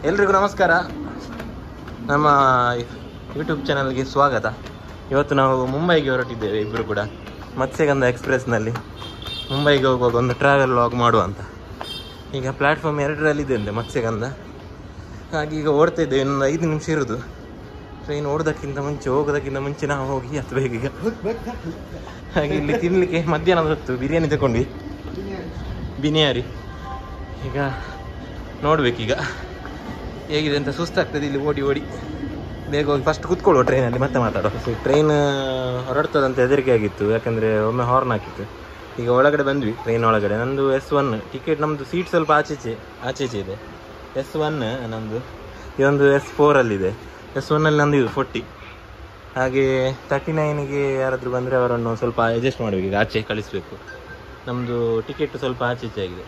ಎಲ್ರಿಗೂ ನಮಸ್ಕಾರ, ನಮ್ಮ ಯೂಟ್ಯೂಬ್ ಚಾನಲ್ಗೆ ಸ್ವಾಗತ. ಇವತ್ತು ನಾವು ಮುಂಬೈಗೆ ಹೊರಟಿದ್ದೇವೆ, ಇಬ್ಬರು ಕೂಡ ಮತ್ಸ್ಯಗಂಧ ಎಕ್ಸ್ಪ್ರೆಸ್ನಲ್ಲಿ ಮುಂಬೈಗೆ ಹೋಗುವಾಗ ಒಂದು ಟ್ರಾವೆಲ್ ವ್ಲಾಗ್ ಮಾಡುವ ಅಂತ. ಈಗ ಪ್ಲ್ಯಾಟ್ಫಾರ್ಮ್ 2ರಲ್ಲಿದೆ ಅಂತೆ ಮತ್ಸ್ಯಗಂಧ, ಹಾಗೆ ಈಗ ಓಡ್ತಾ ಇದ್ದೇವೆ. ಇನ್ನೊಂದು 5 ನಿಮಿಷ ಇರೋದು. ಟ್ರೈನ್ ಓಡೋದಕ್ಕಿಂತ ಮುಂಚೆ, ಹೋಗೋದಕ್ಕಿಂತ ಮುಂಚೆ ನಾವು ಹೋಗಿ ಹತ್ತಬೇಕು ಈಗ. ಹಾಗೆ ಇಲ್ಲಿ ತಿನ್ನಲಿಕ್ಕೆ ಮಧ್ಯಾಹ್ನದ ಹೊತ್ತು ಬಿರಿಯಾನಿ ತಗೊಂಡ್ವಿ, ಬಿನಿಯಾರಿ. ಈಗ ನೋಡ್ಬೇಕೀಗ ಹೇಗಿದೆ ಅಂತ. ಸುಸ್ತಾಗ್ತದೆ ಇಲ್ಲಿ ಓಡಿ ಓಡಿ. ಬೇಗ ಹೋಗಿ ಫಸ್ಟ್ ಕೂತ್ಕೊಳ್ಳುವ ಟ್ರೈನಲ್ಲಿ, ಮತ್ತೆ ಮಾತಾಡೋ. ಟ್ರೈನ್ ಹೊರಡ್ತದಂತ ಹೆದರಿಕೆ ಆಗಿತ್ತು, ಯಾಕಂದರೆ ಒಮ್ಮೆ ಹಾರ್ನ್ ಹಾಕಿತ್ತು. ಈಗ ಒಳಗಡೆ ಬಂದ್ವಿ, ಟ್ರೈನ್ ಒಳಗಡೆ. ನಂದು S1 ಟಿಕೆಟ್, ನಮ್ಮದು ಸೀಟ್ ಸ್ವಲ್ಪ ಆಚೆಚೆ ಇದೆ. S1 ನಮ್ಮದು, ಇದೊಂದು S4ಅಲ್ಲಿದೆ. S1ಅಲ್ಲಿ ನಂದು ಇದು 40. ಹಾಗೆ 39ಗೆ ಯಾರಾದರೂ ಬಂದರೆ ಅವರನ್ನು ಸ್ವಲ್ಪ ಅಡ್ಜಸ್ಟ್ ಮಾಡಬೇಕು, ಈಗ ಆಚೆ ಕಳಿಸ್ಬೇಕು. ನಮ್ಮದು ಟಿಕೆಟ್ ಸ್ವಲ್ಪ ಆಚೆಚೆ ಆಗಿದೆ.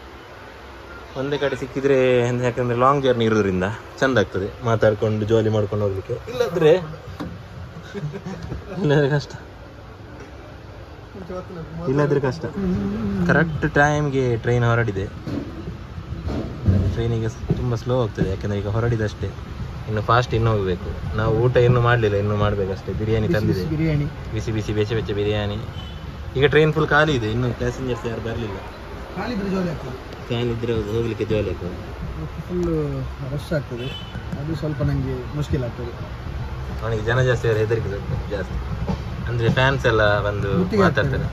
ಒಂದೇ ಕಡೆ ಸಿಕ್ಕಿದ್ರೆ, ಯಾಕಂದರೆ ಲಾಂಗ್ ಜರ್ನಿ ಇರೋದ್ರಿಂದ ಚೆಂದ ಆಗ್ತದೆ ಮಾತಾಡ್ಕೊಂಡು ಜಾಲಿ ಮಾಡ್ಕೊಂಡು ಹೋಗ್ಲಿಕ್ಕೆ. ಇಲ್ಲದ್ರೆ ಕಷ್ಟ. ಕರೆಕ್ಟ್ ಟೈಮ್ಗೆ ಟ್ರೈನ್ ಹೊರಡಿದೆ. ಟ್ರೈನಿಗೆ ತುಂಬ ಸ್ಲೋ ಹೋಗ್ತದೆ, ಯಾಕಂದರೆ ಈಗ ಹೊರಡಿದಷ್ಟೇ. ಇನ್ನು ಫಾಸ್ಟ್ ಇನ್ನು ಹೋಗಬೇಕು. ನಾವು ಊಟ ಇನ್ನೂ ಮಾಡಲಿಲ್ಲ, ಇನ್ನೂ ಮಾಡಬೇಕಷ್ಟೇ. ಬಿರಿಯಾನಿ ತಂದಿದೆ, ಬಿಸಿ ಬಿಸಿ ಬೆಚ್ಚ ಬಿರಿಯಾನಿ. ಈಗ ಟ್ರೈನ್ ಫುಲ್ ಖಾಲಿ ಇದೆ, ಇನ್ನೂ ಪ್ಯಾಸೆಂಜರ್ಸ್ ಯಾರು ಬರಲಿಲ್ಲ. ಖಾಲಿದ್ರೆ ಹೋಗ್ಲಿಕ್ಕೆ ಜಾಲಿ ಆಗ್ತದೆ. ಫುಲ್ಲು ರಶ್ ಆಗ್ತದೆ, ಅದು ಸ್ವಲ್ಪ ನನಗೆ ಮುಷ್ಕಿಲ್ ಆಗ್ತದೆ. ಅವನಿಗೆ ಜನ ಜಾಸ್ತಿ ಆದರೆ ಹೆದರಿಕೆ ಜಾಸ್ತಿ. ಅಂದರೆ ಫ್ಯಾನ್ಸ್ ಎಲ್ಲ ಬಂದು ಮಾತಾಡ್ತಾರೆ,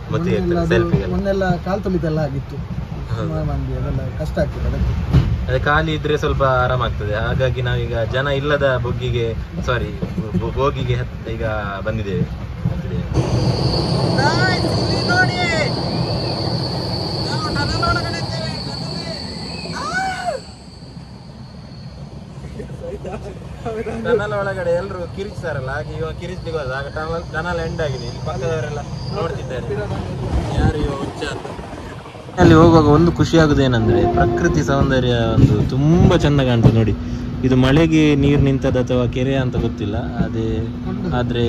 ಮೊನ್ನೆಲ್ಲ ಕಾಲು ತುಳಿತೆಲ್ಲ ಆಗಿತ್ತು ಮಂದಿ, ಅದೆಲ್ಲ ಕಷ್ಟ ಆಗ್ತದೆ. ಅದೇ ಖಾಲಿ ಇದ್ರೆ ಸ್ವಲ್ಪ ಆರಾಮಾಗ್ತದೆ. ಹಾಗಾಗಿ ನಾವೀಗ ಜನ ಇಲ್ಲದ ಬೋಗಿಗೆ ಈಗ ಬಂದಿದ್ದೇವೆ. ಟನಲ್ ಒಳಗಡೆ ಎಲ್ಲರೂ ಕಿರಿಚ್ತಾರಲ್ಲ, ಹಾಗೆ ಇವಾಗ ಕಿರಿಚ್ಲಿಕ್ಕೆ ಹೋದ. ಆಗ ಟನಲ್ ಎಂಡ್ ಆಗಿದೆ. ಇಲ್ಲಿ ಪಕ್ಕದವರೆಲ್ಲ ನೋಡ್ತಿದ್ದಾರೆ, ಯಾರು ಇವ ಹುಚ್ಚ ಅಂತ. ಅಲ್ಲಿ ಹೋಗುವಾಗ ಒಂದು ಖುಷಿ ಆಗುದೇನೆಂದ್ರೆ, ಪ್ರಕೃತಿ ಸೌಂದರ್ಯ ಒಂದು ತುಂಬ ಚೆಂದ ಕಾಣ್ತದೆ ನೋಡಿ. ಇದು ಮಳೆಗೆ ನೀರು ನಿಂತದ ಅಥವಾ ಕೆರೆ ಅಂತ ಗೊತ್ತಿಲ್ಲ, ಆದರೆ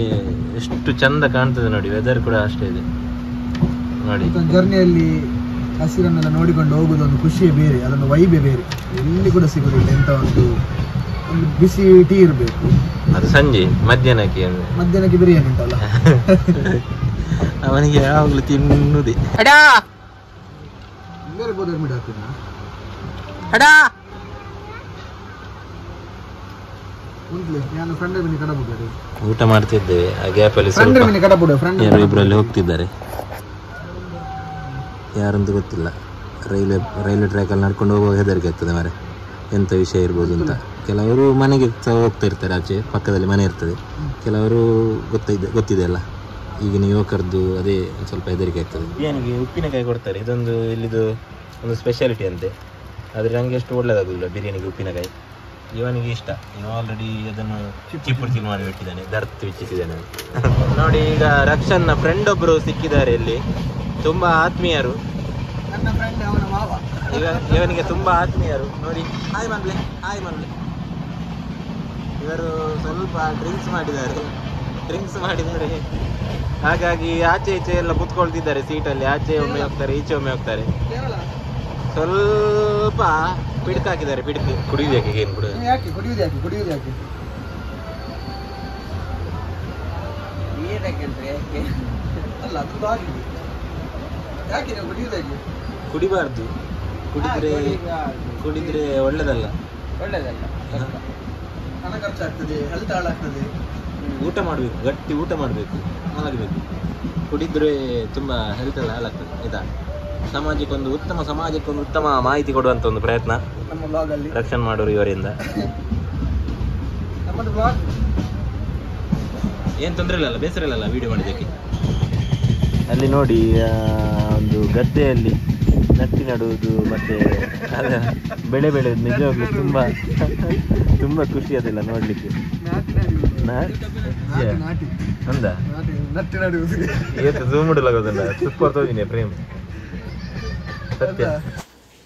ಎಷ್ಟು ಚೆಂದ ಕಾಣ್ತದೆ ನೋಡಿ. ವೆದರ್ ಕೂಡ ಅಷ್ಟೇ ಇದೆ ನೋಡಿ. ಜರ್ನಿಯಲ್ಲಿ ಹಸಿರನ್ನೆಲ್ಲ ನೋಡಿಕೊಂಡು ಹೋಗುದೊಂದು ಖುಷಿಯೇ ಬೇರೆ, ಅದೊಂದು ವೈಬೇ ಬೇರೆ, ಎಲ್ಲಿ ಕೂಡ ಸಿಗುದಿಲ್ಲ. ಎಂತ ಒಂದು ಬಿಸಿ ಟೀ ಇರಬೇಕು, ಅದು ಸಂಜೆ ಮಧ್ಯಾಹ್ನಕ್ಕೆ ಬಿರಿಯಾನಿ ಉಂಟಲ್ಲ, ಅವನಿಗೆ ಯಾವಾಗಲೂ ತಿನ್ನುವುದೇ. ಊಟ ಮಾಡ್ತಿದ್ದೇವೆ. ಆ ಗ್ಯಾಪಲ್ಲಿ ಇಬ್ಬರಲ್ಲಿ ಹೋಗ್ತಿದ್ದಾರೆ, ಯಾರಂತ ಗೊತ್ತಿಲ್ಲ. ರೈಲ್ವೆ ಟ್ರ್ಯಾಕಲ್ಲಿ ನಡ್ಕೊಂಡು ಹೋಗುವಾಗ ಹೆದರಿಕೆ ಆಗ್ತದೆ ಮಾರೆ, ಎಂಥ ವಿಷಯ ಇರ್ಬೋದು ಅಂತ. ಕೆಲವರು ಮನೆಗೆ ಹೋಗ್ತಾ ಇರ್ತಾರೆ, ಆಚೆ ಪಕ್ಕದಲ್ಲಿ ಮನೆ ಇರ್ತದೆ. ಕೆಲವರು ಗೊತ್ತಿದೆ ಅಲ್ಲ, ಈಗಿನ ಯುವಕರದ್ದು ಅದೇ ಸ್ವಲ್ಪ ಹೆದರಿಕೆ ಆಗ್ತದೆ. ಬಿರಿಯಾನಿಗೆ ಉಪ್ಪಿನಕಾಯಿ ಕೊಡ್ತಾರೆ, ಇದೊಂದು ಇಲ್ಲಿದು ಒಂದು ಸ್ಪೆಷಾಲಿಟಿ ಅಂತೆ. ಆದರೆ ನನಗೆ ಎಷ್ಟು ಒಳ್ಳೆಯದಾಗೋದಿಲ್ಲ ಬಿರಿಯಾನಿಗೆ ಉಪ್ಪಿನಕಾಯಿ. ಇವನಿಗೆ ಇಷ್ಟ, ಇವ ಆಲ್ರೆಡಿ ಅದನ್ನು ಚಿಪ್ಪುಡ್ಚಿಲ್ ಮಾಡಿ ಬಿಟ್ಟಿದ್ದಾನೆ, ದರ್ತ್ ಬಿಚ್ಚಿಸಿದ್ದಾನೆ ನೋಡಿ. ಈಗ ರಕ್ಷನ್ನ ಫ್ರೆಂಡ್ ಒಬ್ಬರು ಸಿಕ್ಕಿದ್ದಾರೆ ಇಲ್ಲಿ, ತುಂಬ ಆತ್ಮೀಯರು. ಇವನಿಗೆ ತುಂಬ ಆತ್ಮೀಯರು ನೋಡಿ. ಹಾಯ್ ಮನ್ಲೆ. ಇವರು ಸ್ವಲ್ಪ ಡ್ರಿಂಕ್ಸ್ ಮಾಡಿದ್ದಾರೆ, ಹಾಗಾಗಿ ಆಚೆ ಈಚೆ ಎಲ್ಲ ಕುತ್ಕೊಳ್ತಿದ್ದಾರೆ ಸೀಟಲ್ಲಿ. ಆಚೆ ಒಮ್ಮೆ ಹೋಗ್ತಾರೆ, ಈಚೆ ಒಮ್ಮೆ ಹೋಗ್ತಾರೆ. ಸ್ವಲ್ಪ ಪಿಡ್ಕಾಕಿದ್ದಾರೆ. ಕುಡಿಯೋದಕ್ಕೆ ಏನು ಕುಡಿಯೋದು ಕುಡಿಬಾರ್ದು. ಕುಡಿದ್ರೆ ಒಳ್ಳೇದಲ್ಲ. ಹಣ ಖರ್ಚಾಗ್ತದೆ, ಹೆಲ್ತ್ ಹಾಳಾಗ್ತದೆ. ಊಟ ಮಾಡಬೇಕು, ಗಟ್ಟಿ ಊಟ ಮಾಡಬೇಕು, ಮಲಗಬೇಕು. ಕುಡಿದ್ರೆ ತುಂಬ ಹೆಲ್ತ್ ಎಲ್ಲ ಹಾಳಾಗ್ತದೆ. ಆಯ್ತಾ? ಸಮಾಜಕ್ಕೊಂದು ಉತ್ತಮ ಮಾಹಿತಿ ಕೊಡುವಂಥ ಒಂದು ಪ್ರಯತ್ನ ನಮ್ಮ ಬ್ಲಾಗಲ್ಲಿ ರಕ್ಷಣೆ ಮಾಡೋರು ಇವರಿಂದ. ನಮ್ಮದು ಬ್ಲಾಗ್ ಏನು ತೊಂದರೆ ಇಲ್ಲ, ಬೇಸರ ಇಲ್ಲ ವಿಡಿಯೋ ಮಾಡೋದಕ್ಕೆ. ಅಲ್ಲಿ ನೋಡಿ, ಒಂದು ಗದ್ದೆಯಲ್ಲಿ ನಟ್ಟಿ ನಡುವುದು ಮತ್ತು ಬೆಳೆ ಬೆಳೆಯೋದು ನಿಜವಾಗ್ಲೂ ತುಂಬ ಖುಷಿ ಅದೆಲ್ಲ ನೋಡಲಿಕ್ಕೆ. ಅಂದ ಇವತ್ತು ಝೂಮ್ ಮಾಡಲಾಗೋದಲ್ಲ, ಸೂಪರ್ ತೋದಿನಿ ಪ್ರೇಮ್ ಸತ್ಯ.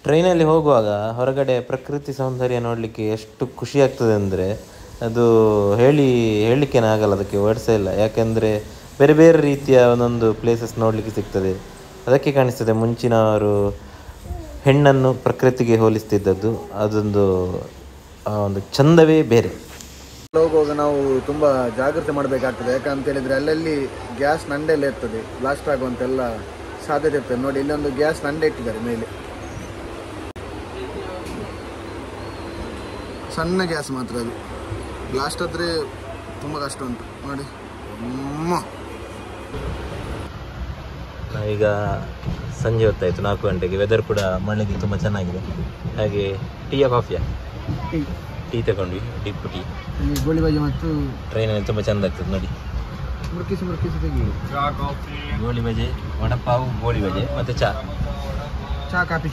ಟ್ರೈನಲ್ಲಿ ಹೋಗುವಾಗ ಹೊರಗಡೆ ಪ್ರಕೃತಿ ಸೌಂದರ್ಯ ನೋಡಲಿಕ್ಕೆ ಎಷ್ಟು ಖುಷಿ ಆಗ್ತದೆ ಅಂದರೆ, ಅದು ಹೇಳಲಿಕ್ಕೇನೆ ಆಗಲ್ಲ, ಅದಕ್ಕೆ ವರ್ಡ್ಸೇ ಇಲ್ಲ. ಯಾಕೆಂದರೆ ಬೇರೆ ಬೇರೆ ರೀತಿಯ ಒಂದೊಂದು ಪ್ಲೇಸಸ್ ನೋಡಲಿಕ್ಕೆ ಸಿಗ್ತದೆ. ಅದಕ್ಕೆ ಕಾಣಿಸ್ತದೆ ಮುಂಚಿನವರು ಹೆಣ್ಣನ್ನು ಪ್ರಕೃತಿಗೆ ಹೋಲಿಸ್ತಿದ್ದದ್ದು. ಅದೊಂದು ಒಂದು ಚಂದವೇ ಬೇರೆ. ಹೋಗುವಾಗ ನಾವು ತುಂಬ ಜಾಗ್ರತೆ ಮಾಡಬೇಕಾಗ್ತದೆ. ಯಾಕಂತ ಹೇಳಿದರೆ ಅಲ್ಲಲ್ಲಿ ಗ್ಯಾಸ್ ನಂಡೆಲ್ಲ ಇರ್ತದೆ, ಬ್ಲಾಸ್ಟ್ ಆಗುವಂತೆಲ್ಲ ಸಾಧ್ಯತೆ ಇರ್ತದೆ. ನೋಡಿ ಇಲ್ಲೊಂದು ಗ್ಯಾಸ್ ನಂಡೆ ಇಟ್ಟಿದ್ದಾರೆ ಮೇಲೆ, ಸಣ್ಣ ಗ್ಯಾಸ್ ಮಾತ್ರ, ಅದು ಬ್ಲಾಸ್ಟ್ ಆದರೆ ತುಂಬ ಕಷ್ಟ ಉಂಟು ನೋಡಿ. ನಾವೀಗ ಸಂಜೆ ಹೊತ್ತಾಯಿತು, 4 ಗಂಟೆಗೆ. ವೆದರ್ ಕೂಡ ಮಳೆಗೆ ತುಂಬ ಚೆನ್ನಾಗಿದೆ. ಹಾಗೆ ಟೀಯಾ ಕಾಫಿಯಾ? ಟೀ ತಗೊಂಡ್ವಿ, ಡಿಪ್ಪು ಟೀ. ಗೋಳಿ ಬಜೆ ಮತ್ತು ಟ್ರೈನಲ್ಲಿ ತುಂಬ ಚೆಂದ ಆಗ್ತದೆ ನೋಡಿ. ಮುರುಕಿಸಿ ತೆಗಿ. ಗೋಳಿ ಬಜೆ, ವಡಪಾವು, ಗೋಳಿ ಬಜೆ ಮತ್ತು ಚಾ ಕಾಫಿ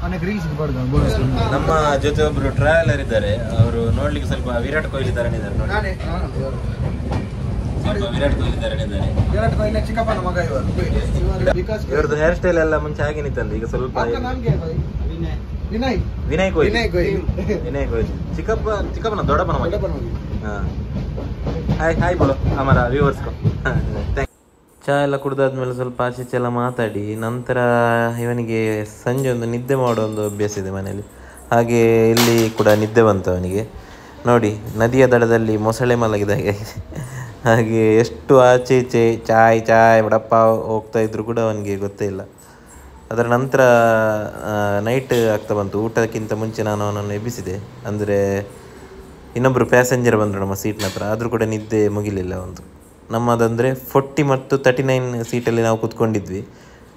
ಅನೇಕ ರೀಲ್ಸ್. ನಮ್ಮ ಜೊತೆ ಒಬ್ರು ಟ್ರಾವೆಲರ್ ಇದ್ದಾರೆ, ಅವರು ನೋಡ್ಲಿಕ್ಕೆ ಸ್ವಲ್ಪ ವಿರಾಟ್ ಕೊಹ್ಲಿ ತರನೇ ಇದ್ದಾರೆ ನೋಡಿ. ವಿರಾಟ್ ಕೊಹ್ಲಿ ತರನೇ ಇದ್ದಾರೆ. ಚಿಕ್ಕಪ್ಪನ ಮಗ ಇವ್ರದ್ದು ಹೇರ್ ಸ್ಟೈಲ್ ಎಲ್ಲ ಮುಂಚೆ ಹಾಗೆ ನಿಂತಂದು, ಈಗ ಸ್ವಲ್ಪ ವಿನಯ್ ಕೊಹ್ಲಿ. ಚಿಕ್ಕಪ್ಪನ ದೊಡ್ಡಪ್ಪನ ಮಗ. ಹಾಯ್ ಹಾಯ್ ಬೋಲೋ ಹಮಾರ ವ್ಯೂವರ್ಸ್ ಕೋ. ಚಹಾ ಎಲ್ಲ ಕುಡ್ದಾದ್ಮೇಲೆ ಸ್ವಲ್ಪ ಆಚೆ ಎಲ್ಲ ಮಾತಾಡಿ ನಂತರ ಇವನಿಗೆ ಸಂಜೆ ಒಂದು ನಿದ್ದೆ ಮಾಡೋ ಒಂದು ಅಭ್ಯಾಸ ಇದೆ ಮನೆಯಲ್ಲಿ. ಹಾಗೆ ಇಲ್ಲಿ ಕೂಡ ನಿದ್ದೆ ಬಂತು ಅವನಿಗೆ. ನೋಡಿ ನದಿಯ ದಡದಲ್ಲಿ ಮೊಸಳೆ ಮಲಗಿದ ಹಾಗೆ ಎಷ್ಟು ಆಚೆ ಈಚೆ ಚಾಯ್ ವಡಪ್ಪ ಹೋಗ್ತಾ ಇದ್ರು ಕೂಡ ಅವನಿಗೆ ಗೊತ್ತೇ ಇಲ್ಲ. ಅದರ ನಂತರ ನೈಟ್ ಆಗ್ತಾ ಬಂತು. ಊಟಕ್ಕಿಂತ ಮುಂಚೆ ನಾನು ಅವನನ್ನು ಎಬ್ಬಿಸಿದೆ. ಅಂದರೆ ಇನ್ನೊಬ್ಬರು ಪ್ಯಾಸೆಂಜರ್ ಬಂದರು ನಮ್ಮ ಸೀಟ್ನ ಹತ್ರ, ಆದರೂ ಕೂಡ ನಿದ್ದೆ ಮುಗಿಲಿಲ್ಲ ಒಂದು. ನಮ್ಮದಂದರೆ 40 ಮತ್ತು 39 ಸೀಟಲ್ಲಿ ನಾವು ಕೂತ್ಕೊಂಡಿದ್ವಿ.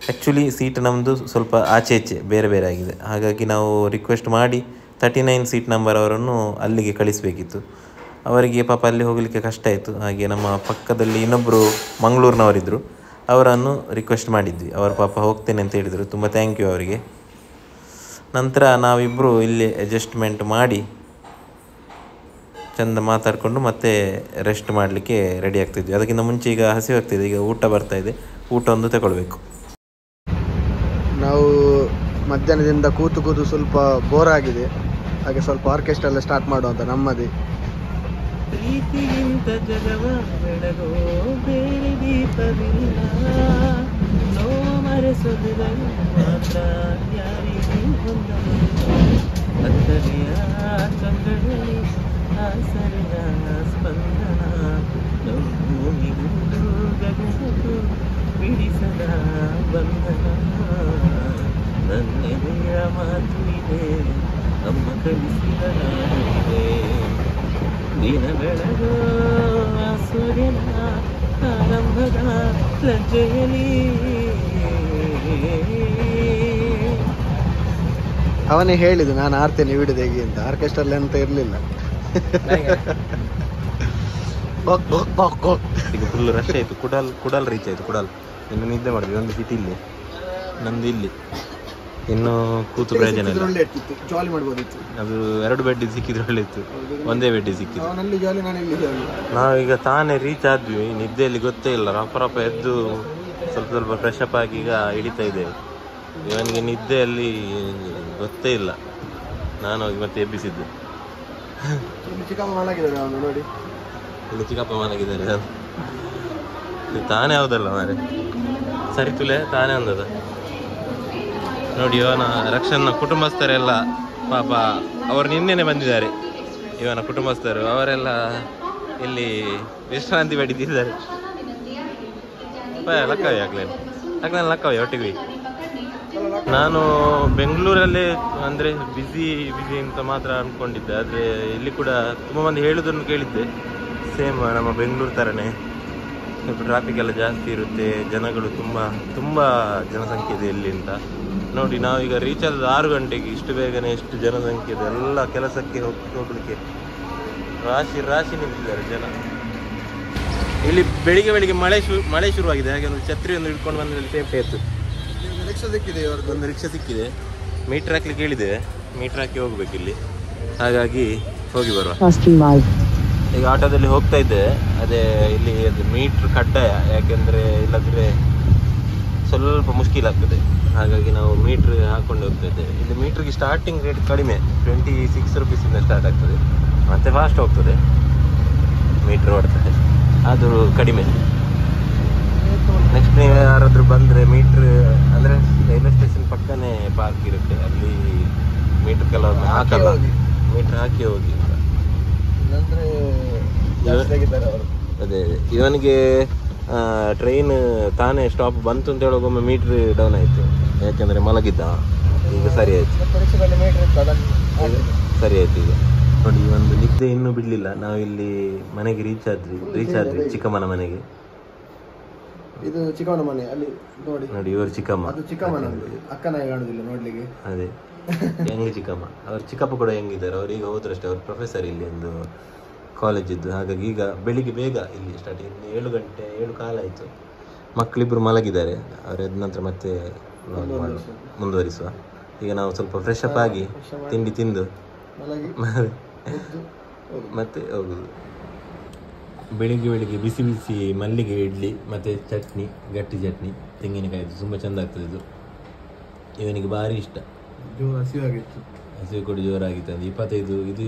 ಆ್ಯಕ್ಚುಲಿ ಸೀಟ್ ನಮ್ಮದು ಸ್ವಲ್ಪ ಆಚೆ ಈಚೆ ಬೇರೆ ಬೇರೆ ಆಗಿದೆ. ಹಾಗಾಗಿ ನಾವು ರಿಕ್ವೆಸ್ಟ್ ಮಾಡಿ 39 ಸೀಟ್ ನಂಬರ್ ಅವರನ್ನು ಅಲ್ಲಿಗೆ ಕಳಿಸಬೇಕಿತ್ತು. ಅವರಿಗೆ ಪಾಪ ಅಲ್ಲಿ ಹೋಗಲಿಕ್ಕೆ ಕಷ್ಟ ಆಯಿತು. ಹಾಗೆ ನಮ್ಮ ಪಕ್ಕದಲ್ಲಿ ಇನ್ನೊಬ್ಬರು ಮಂಗಳೂರಿನವರಿದ್ದರು, ಅವರನ್ನು ರಿಕ್ವೆಸ್ಟ್ ಮಾಡಿದ್ವಿ. ಅವರು ಪಾಪ ಹೋಗ್ತೇನೆ ಅಂತ ಹೇಳಿದರು. ತುಂಬ ಥ್ಯಾಂಕ್ ಯು ಅವರಿಗೆ. ನಂತರ ನಾವಿಬ್ಬರು ಇಲ್ಲಿ ಅಡ್ಜಸ್ಟ್ಮೆಂಟ್ ಮಾಡಿ ಚೆಂದ ಮಾತಾಡಿಕೊಂಡು ಮತ್ತೆ ರೆಸ್ಟ್ ಮಾಡಲಿಕ್ಕೆ ರೆಡಿ ಆಗ್ತಿದ್ವಿ. ಅದಕ್ಕಿಂತ ಮುಂಚೆ ಈಗ ಹಸಿವಾಗ್ತಿದೆ, ಈಗ ಊಟ ಬರ್ತಾಯಿದೆ, ಊಟ ಒಂದು ತಗೊಳ್ಬೇಕು. ನಾವು ಮಧ್ಯಾಹ್ನದಿಂದ ಕೂತು ಸ್ವಲ್ಪ ಬೋರ್ ಆಗಿದೆ. ಹಾಗೆ ಸ್ವಲ್ಪ ಆರ್ಕೆಸ್ಟ್ರಾ ಎಲ್ಲ ಸ್ಟಾರ್ಟ್ ಮಾಡುವಂತ ನಮ್ಮದೇ. ಪ್ರೀತಿಗಿಂತ ಜಗವ ಬೆಳಗೋ ಬೇರೆ ದೀಪವಿಲ್ಲ, ಮರೆಸೋದಿರಲು ಮಾತ್ರ ಯಾರಿಗೂ ಹೊಂದಲಿಲ್ಲ. ಹತ್ತನೆಯ ಚಂದ್ರನಲ್ಲಿ ಆಸರಿನ ಸ್ಪಂದನ, ಭೂಮಿಗುಂಡು ಗಗನಕ್ಕೂ ಬಿಡಿಸದ ಬಂಧನ. ನನ್ನೆದೆಯ ಮಾತು ಇದೆ, ಅಮ್ಮ ಕಲಿಸಿದ ನಾಡಿದೆ. ದಿನ ಬೆಳಗೋ ಸೂರ್ಯನ ಆರಂಭದ ಲಜ್ಜೆಯಲಿ ಅವನೇ ಹೇಳಿದ್ದು ನಾನು ಆಡ್ತೇನೆ ವಿಡಿಯೋದಾಗಿ ಅಂತ. ಆರ್ಕೆಸ್ಟ್ರಲ್ಲಿ ಅಂತ ಇರಲಿಲ್ಲ. ಈಗ ಫುಲ್ ರಶ್ ಆಯಿತು. ಕುಡಲ್ ರೀಚ್ ಆಯಿತು. ಕುಡಲ್ ಇನ್ನು ನಿದ್ದೆ ಮಾಡಿದ್ವಿ. ಒಂದು ಸೀಟ್ ಇಲ್ಲಿ, ನಂದು ಇಲ್ಲಿ. ಇನ್ನು ಕೂತು ಪ್ರಯೋಜನ ಇಲ್ಲ. ಜಾಲಿ ಮಾಡ್ಬೋದಿತ್ತು. ಅದು 2 ಬೆಡ್ ಸಿಕ್ಕಿದ್ರೆ ಒಳ್ಳೆ ಇತ್ತು, ಒಂದೇ ಬೆಡ್ ಸಿಕ್ಕಿದ್ದು. ನಾವೀಗ ತಾನೇ ರೀಚ್ ಆದ್ವಿ. ನಿದ್ದೆಯಲ್ಲಿ ಗೊತ್ತೇ ಇಲ್ಲ, ರಪ್ಪ ಎದ್ದು ಸ್ವಲ್ಪ ಫ್ರೆಶ್ ಅಪ್ ಆಗಿ ಈಗ ಹಿಡಿತಾ ಇದ್ದೇವೆ. ಇವನಿಗೆ ನಿದ್ದೆಯಲ್ಲಿ ಗೊತ್ತೇ ಇಲ್ಲ, ನಾನು ಹೋಗಿ ಮತ್ತೆ ಎಬ್ಬಿಸಿದ್ದು. ಚಿಕ್ಕಪ್ಪ ಮಲಗಿದ್ದಾರೆ ನೋಡಿ, ಇಲ್ಲಿ ಚಿಕ್ಕಪ್ಪ ಮಲಗಿದ್ದಾರೆ. ತಾನೇ ಯಾವುದಲ್ಲ ಮಾರೆ, ಸರಿ ತುಲೆ ತಾನೇ ಅಂದದ ನೋಡಿ. ಇವನ ರಕ್ಷಣ ಕುಟುಂಬಸ್ಥರೆಲ್ಲ ಪಾಪ ಅವರು ನಿನ್ನೆನೆ ಬಂದಿದ್ದಾರೆ. ಇವನ ಕುಟುಂಬಸ್ಥರು ಅವರೆಲ್ಲ ಇಲ್ಲಿ ವಿಶ್ರಾಂತಿ ಪಡಿತಿದ್ದಾರೆ. ಲಕ್ಕವೇ ಲಕ್ಕವೇ ಒಟ್ಟಿಗೆ. ನಾನು ಬೆಂಗಳೂರಲ್ಲೇ ಅಂದರೆ ಬಿಸಿ ಅಂತ ಮಾತ್ರ ಅಂದ್ಕೊಂಡಿದ್ದೆ, ಆದರೆ ಇಲ್ಲಿ ಕೂಡ ತುಂಬ ಮಂದಿ ಹೇಳೋದನ್ನು ಕೇಳಿದ್ದೆ. ಸೇಮ್ ನಮ್ಮ ಬೆಂಗಳೂರು ಥರನೇ ಸ್ವಲ್ಪ ಟ್ರಾಫಿಕ್ ಎಲ್ಲ ಜಾಸ್ತಿ ಇರುತ್ತೆ, ಜನಗಳು ತುಂಬ ಜನಸಂಖ್ಯೆ ಇದೆ ಇಲ್ಲಿ ಅಂತ. ನೋಡಿ ನಾವೀಗ ರೀಚ್ ಆದ 6 ಗಂಟೆಗೆ. ಇಷ್ಟು ಬೇಗನೆ ಎಷ್ಟು ಜನಸಂಖ್ಯೆ ಇದೆ. ಎಲ್ಲ ಕೆಲಸಕ್ಕೆ ಹೋಗ್ಲಿಕ್ಕೆ ರಾಶಿ ನಿಂತಿದ್ದಾರೆ ಜನ. ಇಲ್ಲಿ ಬೆಳಿಗ್ಗೆ ಮಳೆ ಶುರುವಾಗಿದೆ. ಹಾಗೆ ಒಂದು ಛತ್ರಿ ಒಂದು ಹಿಡ್ಕೊಂಡು ಬಂದಲ್ಲಿ ಸೇಫ್ಟಿ ಆಯಿತು. ಒಂದು ರಿಕ್ಷಾ ಸಿಕ್ಕಿದೆ. ಮೀಟ್ರ್ ಹಾಕ್ಲಿಕ್ಕೆ ಹೇಳಿದೆ, ಮೀಟ್ರ್ ಹಾಕಿ ಹೋಗ್ಬೇಕು ಇಲ್ಲಿ. ಹಾಗಾಗಿ ಹೋಗಿ ಬರುವ. ಈಗ ಆಟೋದಲ್ಲಿ ಹೋಗ್ತಾ ಇದ್ದೆ. ಅದೇ ಇಲ್ಲಿ ಅದು ಮೀಟ್ರ್ ಕಡ್ಡಾಯ, ಯಾಕೆಂದರೆ ಇಲ್ಲದ್ರೆ ಸ್ವಲ್ಪ ಮುಷ್ಕಿಲಾಗ್ತದೆ. ಹಾಗಾಗಿ ನಾವು ಮೀಟ್ರ್ ಹಾಕೊಂಡು ಹೋಗ್ತಾ ಇದ್ದೇವೆ. ಇಲ್ಲಿ ಮೀಟ್ರಿಗೆ ಸ್ಟಾರ್ಟಿಂಗ್ ರೇಟ್ ಕಡಿಮೆ, 26 ರೂಪೀಸಿಂದ ಸ್ಟಾರ್ಟ್ ಆಗ್ತದೆ. ಮತ್ತೆ ಫಾಸ್ಟ್ ಹೋಗ್ತದೆ, ಮೀಟ್ರ್ ಓಡ್ತದೆ, ಅದು ಕಡಿಮೆ. ನೆಕ್ಸ್ಟ್ ನೀವು ಯಾರಾದರೂ ಬಂದರೆ ಮೀಟ್ರ್ ಅಂದರೆ ರೈಲ್ವೆ ಸ್ಟೇಷನ್ ಪಕ್ಕನೇ ಪಾರ್ಕ್ ಇರುತ್ತೆ, ಅಲ್ಲಿ ಮೀಟರ್ ಕೆಲವೊಮ್ಮೆ ಹಾಕಲ್ಲ, ಮೀಟರ್ ಹಾಕಿ ಹೋಗಿ. ಅದೇ ಇವನಿಗೆ ಟ್ರೈನ್ ತಾನೇ ಸ್ಟಾಪ್ ಬಂತು ಅಂತ ಹೇಳೋಗೊಮ್ಮೆ ಮೀಟ್ರ್ ಡೌನ್ ಆಯಿತು, ಯಾಕೆಂದರೆ ಮಲಗಿದ್ದ. ಈಗ ಸರಿ ಆಯಿತು, ಸರಿ ಆಯ್ತು. ಈಗ ನೋಡಿ, ಈ ಒಂದು ನಿದ್ದೆ ಇನ್ನೂ ಬಿಡಲಿಲ್ಲ. ನಾವು ಇಲ್ಲಿ ಮನೆಗೆ ರೀಚ್ ಆದ್ವಿ ಚಿಕ್ಕಮ್ಮನ ಮನೆಗೆ. ಇದು ಚಿಕ್ಕಮ್ಮನ ಮನೆ, ಅಲ್ಲಿ ನೋಡಿ ಇವರು ಚಿಕ್ಕಮ್ಮ, ಅಕ್ಕನ ಕಾಣುದಿಲ್ಲ ನೋಡ್ಲಿಕ್ಕೆ. ಅದೇ ಹೆಂಗೆ ಚಿಕ್ಕಮ್ಮ, ಅವ್ರ ಚಿಕ್ಕಪ್ಪ ಕೂಡ ಹೆಂಗಿದ್ದಾರೆ. ಅವ್ರು ಈಗ ಹೋದ್ರಷ್ಟೇ, ಅವ್ರು ಪ್ರೊಫೆಸರ್ ಇಲ್ಲಿ ಒಂದು ಕಾಲೇಜ್ ಇದ್ದು. ಹಾಗಾಗಿ ಈಗ ಬೆಳಿಗ್ಗೆ ಬೇಗ ಇಲ್ಲಿ ಸ್ಟಾರ್ಟ್, ಇನ್ನು 7 ಗಂಟೆ 7:15 ಆಯಿತು. ಮಕ್ಕಳಿಬ್ಬರು ಮಲಗಿದ್ದಾರೆ, ಅವ್ರು ಎದ್ದ ನಂತರ ಮತ್ತೆ ಮುಂದುವರಿಸುವ. ಈಗ ನಾವು ಸ್ವಲ್ಪ ಫ್ರೆಶ್ ಅಪ್ ಆಗಿ ತಿಂಡಿ ತಿಂದು ಮತ್ತೆ ಹೋಗುದು. ಬೆಳಿಗ್ಗೆ ಬಿಸಿ ಬಿಸಿ ಮಲ್ಲಿಗೆ ಇಡ್ಲಿ ಮತ್ತು ಚಟ್ನಿ, ಗಟ್ಟಿ ಚಟ್ನಿ, ತೆಂಗಿನಕಾಯಿದು ತುಂಬ ಚೆಂದ ಆಗ್ತದೆ ಇದು. ಇವನಿಗೆ ಭಾರಿ ಇಷ್ಟ. ಹಸಿವು ಕೂಡ ಜೋರಾಗಿತ್ತು. ಒಂದು 25 ಇದು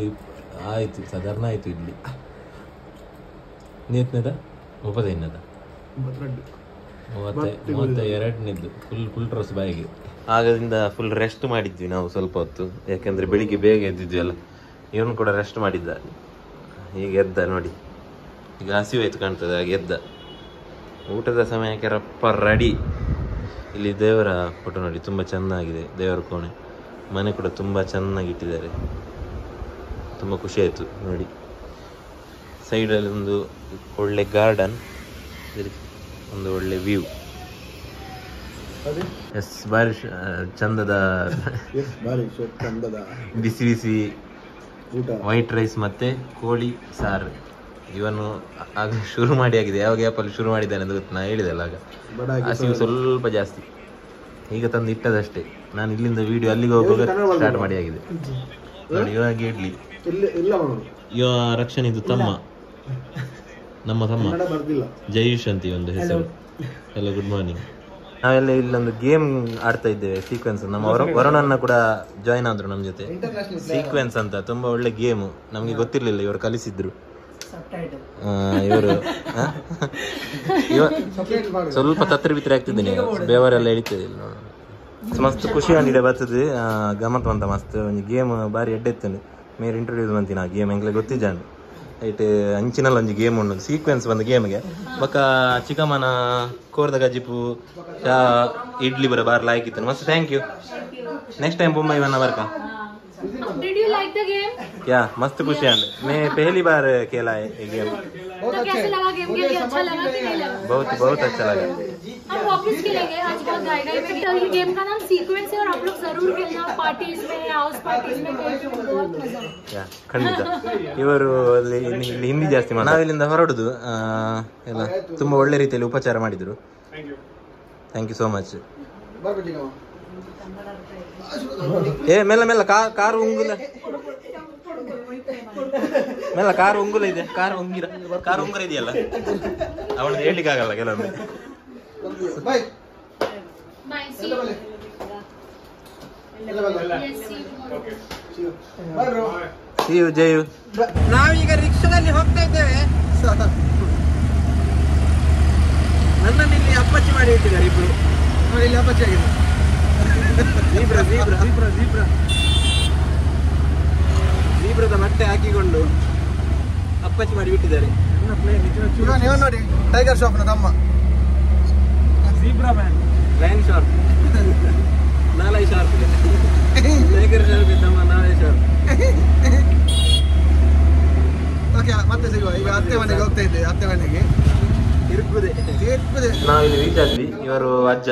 ಆಯಿತು, ಸಾಧಾರಣ ಆಯಿತು ಇಡ್ಲಿ. ನೇತ್ನದ 35 32 ಫುಲ್ ಟ್ರೋಸ್ ಬಾಯಿಗೆ. ಆಗದಿಂದ ಫುಲ್ ರೆಸ್ಟ್ ಮಾಡಿದ್ವಿ ನಾವು ಸ್ವಲ್ಪ ಹೊತ್ತು, ಯಾಕೆಂದರೆ ಬೆಳಿಗ್ಗೆ ಬೇಗ ಎದ್ದಿದ್ವಿ ಅಲ್ಲ. ಇವನು ಕೂಡ ರೆಸ್ಟ್ ಮಾಡಿದ್ದ. ಈಗ ಎದ್ದ ನೋಡಿ, ಈಗ ಹಸಿವು ಆಯ್ತು ಕಾಣ್ತದೆ. ಹಾಗೆ ಎದ್ದ. ಊಟದ ಸಮಯಕ್ಕೆ ರಪ್ಪ ರೆಡಿ. ಇಲ್ಲಿ ದೇವರ ಫೋಟೋ ನೋಡಿ, ತುಂಬ ಚೆನ್ನಾಗಿದೆ ದೇವರ ಕೋಣೆ. ಮನೆ ಕೂಡ ತುಂಬ ಚೆನ್ನಾಗಿ ಇಟ್ಟಿದ್ದಾರೆ, ತುಂಬ ಖುಷಿ ಆಯಿತು ನೋಡಿ. ಸೈಡಲ್ಲಿ ಒಂದು ಒಳ್ಳೆ ಗಾರ್ಡನ್, ಒಂದು ಒಳ್ಳೆ ವ್ಯೂ. ಎಸ್, ಭಾರಿ ಚಂದದ ಬಿಸಿ ಬಿಸಿ ವೈಟ್ ರೈಸ್ ಮತ್ತೆ ಕೋಳಿ ಸಾರು. ಇವನು ಆಗ ಶುರು ಮಾಡಿ ಆಗಿದೆ. ಯಾವ ಗ್ಯಾಪಲ್ಲಿ ಶುರು ಮಾಡಿದ್ದಾನೆ ಅಂತ ಗೊತ್ತು, ನಾ ಹೇಳಿದೆಲ್ಲ ಆಗ. ಹಸಿವು ಸ್ವಲ್ಪ ಜಾಸ್ತಿ. ಈಗ ತಂದು ಇಟ್ಟದಷ್ಟೇ. ನಾನು ಇಲ್ಲಿಂದ ವಿಡಿಯೋ ಅಲ್ಲಿಗೆ ಹೋಗುವಾಗ ಸ್ಟಾರ್ಟ್ ಮಾಡಿ ಆಗಿದೆ ನೋಡಿ. ಇವಾಗ ಇಡ್ಲಿ. ಇವ ರಕ್ಷಣಿದು ತಮ್ಮ, ನಮ್ಮ ತಮ್ಮ ಜಯುಷ್ ಅಂತ ಒಂದು ಹೆಸರು. ಎಲ್ಲ ಗುಡ್ ಮಾರ್ನಿಂಗ್. ನಾವೆಲ್ಲ ಇಲ್ಲೊಂದು ಗೇಮ್ ಆಡ್ತಾ ಇದ್ದೇವೆ, ಸೀಕ್ವೆನ್ಸ್. ನಮ್ಮ ವರುಣನ್ನ ಕೂಡ ಜಾಯ್ನ್ ಆದ್ರು ನಮ್ಮ ಜೊತೆ. ಸೀಕ್ವೆನ್ಸ್ ಅಂತ ತುಂಬ ಒಳ್ಳೆ ಗೇಮು, ನಮಗೆ ಗೊತ್ತಿರಲಿಲ್ಲ, ಇವರು ಕಲಿಸಿದ್ರು. ಇವರು ಸ್ವಲ್ಪ ತತ್ರ ಬಿತ್ತರೆ ಆಗ್ತಿದ್ದೀನಿ, ಬೇವರೆಲ್ಲ ಎಳಿತದೆ ಇಲ್ಲಿ ನೋಡ. ಮಸ್ತ್ ಖುಷಿ ಅಂದಿದೆ ಬರ್ತದೆ. ಗಮತ್ ಅಂತ ಮಸ್ತ್ ಒಂದು ಗೇಮ್ ಬಾರಿ ಎಡ್ಡೆತ್ತಂದು ಮೇರೆ ಇಂಟ್ರೊಡ್ಯೂಸ್ ಮಂತೀನಿ. ಆ ಗೇಮ್ ಎಂಗ್ಲೆ ಗೊತ್ತಿದ್ದಾನೆ ಐಟ್ ಅಂಚಿನಲ್ಲಿ ಒಂದು ಗೇಮ್ ಉಂಡು, ಸೀಕ್ವೆನ್ಸ್ ಒಂದು ಗೇಮ್ಗೆ ಬೊಕ್ಕ ಚಿಕ್ಕಮ್ಮನ ಕೋರ್ದ ಗಜಿಪು ಚಾ ಇಡ್ಲಿ ಬರ ಬಾರ್ ಲಾಯ್ಕಿತ್ತು ಮಸ್ತ್. Thank you. Next time Mumbai वरना वर्क का। Did you like the game? क्या मस्त खुशी है। मैं पहली बार खेला है ये गेम। तो कैसे लगा गेम? खेल के अच्छा लगा कि नहीं लगा? बहुत अच्छा लगा। हम वापस खेलेंगे आज बहुत गाइड में। ये गेम का नाम सीक्वेंस है और आप लोग जरूर खेलना पार्टीज में, हाउस पार्टीज में खेलना, बहुत मजा है। ಖಂಡಿತ ಇವರು ಇಲ್ಲಿ ಹಿಂದಿ ಜಾಸ್ತಿ ಮಾಡಿ ನಾವಿಲ್ಲಿಂದ ಹೊರಡುದು ಎಲ್ಲ ತುಂಬಾ ಒಳ್ಳೆ ರೀತಿಯಲ್ಲಿ ಉಪಚಾರ ಮಾಡಿದ್ರು. Thank you so much. ಏ ಮೆಲ್ಲ ಮೆಲ್ಲ ಕಾರು ಉಂಗುಲ ಮೆಲ್ಲ ಕಾರು ಉಂಗುಲ ಇದೆ. ಕಾರು ಉಂಗುರ ಇದೆಯಲ್ಲ ಅವಳದ್ದು ಹೇಳ್ಲಿಕ್ಕೆ ಆಗಲ್ಲ ಕೆಲವೊಮ್ಮೆ. ಜಯು ನಾವೀಗ ರಿಕ್ಷಾದಲ್ಲಿ ಹೋಗ್ತಾ ಇದ್ದೇವೆ. ನನ್ನನ್ನು ಇಲ್ಲಿ ಅಪ್ಪಚ್ಚಿ ಮಾಡಿ ಇಟ್ಟಿದ್ದಾರೆ ಇಬ್ರು. ನೋಡಿ ಇಲ್ಲಿ ಅಪ್ಪಚ್ಚಿ ಆಗಿದೆ. ಜೀಬ್ರದ ಬಟ್ಟೆ ಹಾಕಿಕೊಂಡು ಅಪ್ಪಚ್ಚಿ ಮಾಡಿ ಬಿಟ್ಟಿದ್ದಾರೆ. ನೀವು ನೋಡಿ ಟೈಗರ್ ಶಾಪ್ ನ ತಮ್ಮ ಜೀಬ್ರಾ ಮ್ಯಾನ್ ಲಯನ್ ಶಾರ್ಪ್ ನಾಲೈ ಶಾರ್ಪ್ ಟೈಗರ್ ಶಾರ್ಪ್ ತಮ್ಮ ನಾಲೈ ಶಾರ್ಪ್. ಓಕೆ ಮತ್ತೆ ಸಿಗುವ. ಈಗ ಅತ್ತೆ ಮನೆಗೆ ಹೋಗ್ತಾ ಇದ್ದೇವೆ. ಅತ್ತೆ ಮನೆಗೆ ಇರುತ್ತದೆ. ನಾವಿಲ್ಲಿ ರೀಚ್ ಆದ್ವಿ. ಇವರು ಅಜ್ಜ,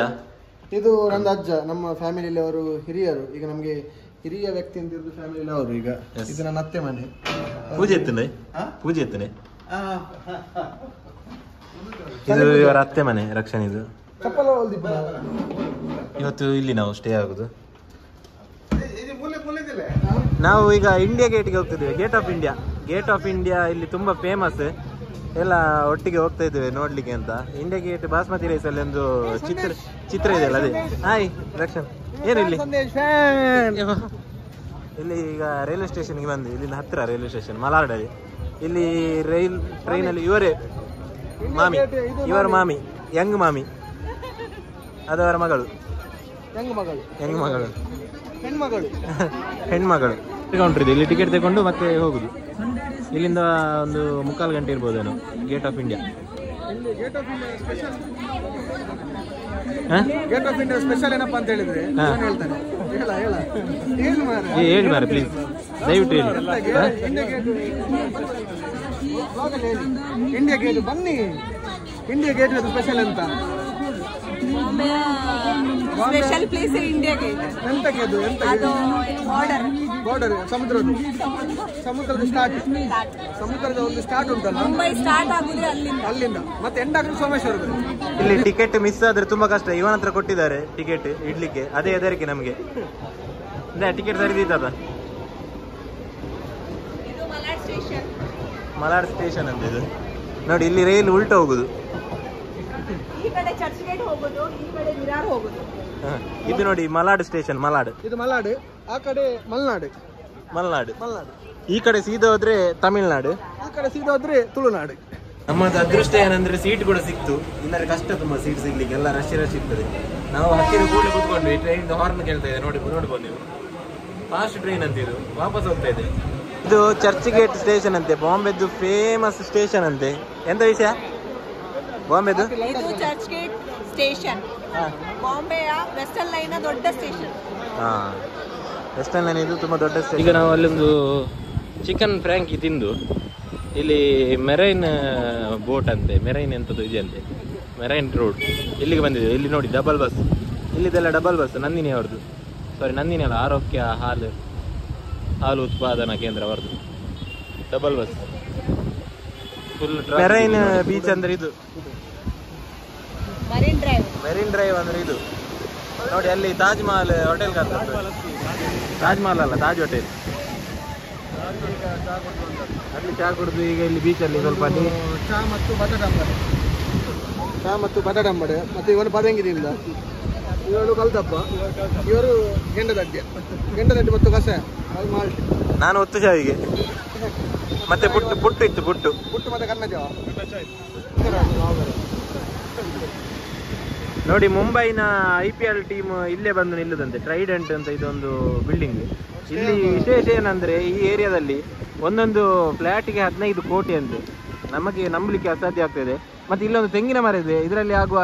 ಇದು ನಂದು ಅಜ್ಜ. ನಮ್ಮ ಫ್ಯಾಮಿಲಿಯಲ್ಲಿ ಅವರು ಹಿರಿಯರು. ಈಗ ನಮ್ಗೆ ಹಿರಿಯ ವ್ಯಕ್ತಿ ಅಂತ ಇರೋದು ಫ್ಯಾಮಿಲಿಯಲ್ಲಿ ಅವರು. ಈಗ ಇದು ನನ್ನ ಅತ್ತೆ ಮನೆ. ಪೂಜೆ ಎತ್ತನೆ ಇದು ಇವರ ಅತ್ತೆ ಮನೆ ರಕ್ಷಣಿದು. ಇವತ್ತು ಇಲ್ಲಿ ನಾವು ಸ್ಟೇ ಆಗುದು. ನಾವು ಈಗ ಇಂಡಿಯಾ ಗೇಟ್ಗೆ ಹೋಗ್ತಿದ್ದೇವೆ. ಗೇಟ್ ಆಫ್ ಇಂಡಿಯಾ ಇಲ್ಲಿ ತುಂಬಾ ಫೇಮಸ್. ಎಲ್ಲ ಒಟ್ಟಿಗೆ ಹೋಗ್ತಾ ಇದ್ದೇವೆ ನೋಡ್ಲಿಕ್ಕೆ ಅಂತ. ಇಂಡಿಯಾ ಗೇಟ್ ಬಾಸ್ಮತಿ ರೈಸ್ ಅಲ್ಲಿ ಒಂದು ಚಿತ್ರ ಇದೆ ಅಲ್ಲ, ಅದೇ. ಹಾಯ್ ರಕ್ಷಣ್, ಏನು ಇಲ್ಲಿ ಈಗ ರೈಲ್ವೆ ಸ್ಟೇಷನ್ಗೆ ಬಂದ್ವಿ. ಇಲ್ಲಿಂದ ಹತ್ತಿರ ರೈಲ್ವೆ ಸ್ಟೇಷನ್ ಮಲಾರ್ಡಲ್ಲಿ. ಇಲ್ಲಿ ಟ್ರೈನಲ್ಲಿ ಇವರೇ ಮಾಮಿ, ಇವರ ಮಾಮಿ ಯಂಗ್ ಮಾಮಿ, ಅದವರ ಮಗಳು ಯಂಗ್ ಮಗಳು. ಹೆಣ್ಮಗಳು ಕೌಂಟ್ರ್ ಇದೆ. ಇಲ್ಲಿ ಟಿಕೆಟ್ ತಗೊಂಡು ಮತ್ತೆ ಹೋಗುದು. ಇಲ್ಲಿಂದ ಒಂದು 3/4 ಗಂಟೆ ಇರ್ಬೋದೇನೋ Gate of India. Gate of India special ಏನಪ್ಪ ಅಂತ ಹೇಳಿದ್ರೆ ಹೇಳ್ತಾನೆ. ಹೇಳಿ ಮಾರೆ ಪ್ಲೀಸ್, ದಯವಿಟ್ಟು ಹೇಳಿ. ಇಂಡಿಯಾ ಗೇಟ್ ಬನ್ನಿ. ಇಂಡಿಯಾ ಗೇಟ್ ಸ್ಪೆಷಲ್ ಅಂತ ಸ್ಪೆಷಲ್ ಪ್ಲೇಸ್ ಇಂಡಿಯಾ ಗೇಟ್. ಎಂತಕ್ಕೆ ಅದು? ಅದು ಬಾರ್ಡರ್ ಸಮುದ್ರದ ಸ್ಟಾರ್ಟ್. ಸಮುದ್ರದ ಒಂದು ಸ್ಟಾರ್ಟ್ ಉಂಟಲ್ಲ, ಮುಂಬೈ ಸ್ಟಾರ್ಟ್ ಆಗುದೇ ಅಲ್ಲಿಂದ ಮತ್ತೆ ಎಂಡ್ ಆಗುದು ಸೋಮೇಶ್ವರ. ಇಲ್ಲಿ ಟಿಕೆಟ್ ಮಿಸ್ ಆದ್ರೆ ತುಂಬಾ ಕಷ್ಟ. ಇವನ ಹತ್ರ ಕೊಟ್ಟಿದ್ದಾರೆ ಟಿಕೆಟ್ ಇಡ್ಲಿಕ್ಕೆ, ಅದೇ ಹೆದರಿಕೆ ನಮ್ಗೆ. ಟಿಕೆಟ್ ಸರಿದಿದ್ದದ. ಇದು ಮಲಾಡ್ ಸ್ಟೇಷನ್. ಮಲಾಡ್ ಸ್ಟೇಷನ್ ಅಂತ ಇದು ನೋಡಿ. ಇಲ್ಲಿ ರೈಲ್ ಉಲ್ಟಾ ಹೋಗುದು. ಈ ಕಡೆ ಚರ್ಚ್ ಗೇಟ್ ಹೋಗುದು, ಈ ಕಡೆ ವಿರಾರ್ ಹೋಗುದು. ಇದು ನೋಡಿ ಮಲಾಡ್ ಸ್ಟೇಷನ್. ಮಲಾಡ್ ಇದು ಮಲಾಡ್, ಆ ಕಡೆ ಮಲ್ನಾಡು. ಈ ಕಡೆ ಸೀದಾ ಹೋದ್ರೆ ತಮಿಳ್ನಾಡು, ಈ ಕಡೆ ಸೀದಾ ಹೋದ್ರೆ ತುಳುನಾಡು. ನಮ್ಮದು ಅದೃಷ್ಟ ಏನಂದ್ರೆ ಸೀಟ್ ಕೂಡ ಸಿಕ್ತು. ಇಲ್ಲರೆ ಕಷ್ಟ ತುಂಬಾ ಸೀಟ್ ಸಿಗ್ಲಿಕ್ಕೆ, ಎಲ್ಲ ರಶ್ ಇರ್ತದೆ. ನಾವು ಹತ್ತಿರ ಕೂಡ ಕೂತ್ಕೊಂಡ್ವಿ. ಟ್ರೈನ್ ಹಾರ್ನ್ ಕೇಳ್ತಾ ಇದೆ, ನೋಡ್ಬೋದು ನೀವು. ಫಾಸ್ಟ್ ಟ್ರೈನ್ ಅಂತ ಇದು, ವಾಪಸ್ ಹೋಗ್ತಾ ಇದೆ. ಇದು ಚರ್ಚ್ ಗೇಟ್ ಸ್ಟೇಷನ್ ಅಂತೆ, ಬಾಂಬೆದು ಫೇಮಸ್ ಸ್ಟೇಷನ್ ಅಂತೆ. ಎಂತ ವಿಷಯ ಬಾಂಬೆದು? ಇದು ಚರ್ಚ್ ಗೇಟ್ ಸ್ಟೇಷನ್, ಬಾಂಬೆಯ ವೆಸ್ಟರ್ನ್ ಲೈನ್ ದೊಡ್ಡ ಸ್ಟೇಷನ್. ವೆಸ್ಟರ್ನ್ ಲೈನ್ ಇದು ತುಂಬಾ ದೊಡ್ಡ ಸ್ಟೇಷನ್. ಈಗ ನಾವು ಅಲ್ಲೊಂದು ಚಿಕನ್ ಫ್ರ್ಯಾಂಕಿ ತಿಂದು, ಇಲ್ಲಿ ಮೆರೈನ್ ಬೋಟ್ ಅಂತೆ, ಮೆರೈನ್ ಎಂತದ್ದು ಇದೆಯಂತೆ, ಮೆರೈನ್ ರೋಡ್, ಇಲ್ಲಿಗೆ ಬಂದಿದೆ. ಇಲ್ಲಿ ನೋಡಿ ಡಬಲ್ ಬಸ್, ಇಲ್ಲಿದೆಲ್ಲ ಡಬಲ್ ಬಸ್. ನಂದಿನಿ ಅವ್ರದ್ದು, ಸಾರಿ ನಂದಿನಿ ಅಲ್ಲ, ಆರೋಗ್ಯ ಹಾಲು ಉತ್ಪಾದನಾ ಕೇಂದ್ರ ಅವರದ್ದು double bus. Full Marine beach ಅಂದ್ರೆ ಇದು, ಮೆರಿನ್ ಡ್ರೈವ್ ಅಂದ್ರೆ ಇದು ನೋಡಿ. ಅಲ್ಲಿ ತಾಜ್ ಮಹಲ್ ಹೋಟೆಲ್ ಕಾಣ್ತದೆ. ತಾಜ್ ಮಹಲ್ ಅಲ್ಲ, ತಾಜ್ ಹೋಟೆಲ್. ಅಲ್ಲಿ ಚಾ ಕುಡಿದು ಈಗ ಇಲ್ಲಿ ಬೀಚಲ್ಲಿ ಸ್ವಲ್ಪ ಚಾ ಮತ್ತು ಬಟಾಟಂಬಡೆ ಮತ್ತೆ ಇವನು ಪದಂಗಿದಿಂದ, ಇವರು ಕಲ್ತಪ್ಪ, ಇವರು ಗೆಂಡದಡ್ಡಿ ಮತ್ತು ಕಸ ಮಾಲ್ಟ್. ನಾನು ಒತ್ತು ಶಾವಿಗೆ ಮತ್ತೆ ಪುಟ್ಟು ಇತ್ತು, ಪುಟ್ಟು ಮತ್ತೆ ಕನ್ನಜಾವ. ನೋಡಿ ಮುಂಬೈನ IPL ಟೀಮ್ ಇಲ್ಲೇ ಬಂದು ನಿಲ್ಲುದಂತೆ. ಟ್ರೈಡೆಂಟ್ ಅಂತ ಇದೊಂದು ಬಿಲ್ಡಿಂಗ್. ಇಲ್ಲಿ ವಿಶೇಷ ಏನಂದ್ರೆ ಈ ಏರಿಯಾದಲ್ಲಿ ಒಂದೊಂದು ಫ್ಲಾಟ್ಗೆ 15 ಕೋಟಿ ಅಂತೆ. ನಮಗೆ ನಂಬಲಿಕ್ಕೆ ಅಸಾಧ್ಯ ಆಗ್ತದೆ. ಮತ್ತೆ ಇಲ್ಲೊಂದು ತೆಂಗಿನ ಮರ ಇದೆ, ಇದರಲ್ಲಿ ಆಗುವ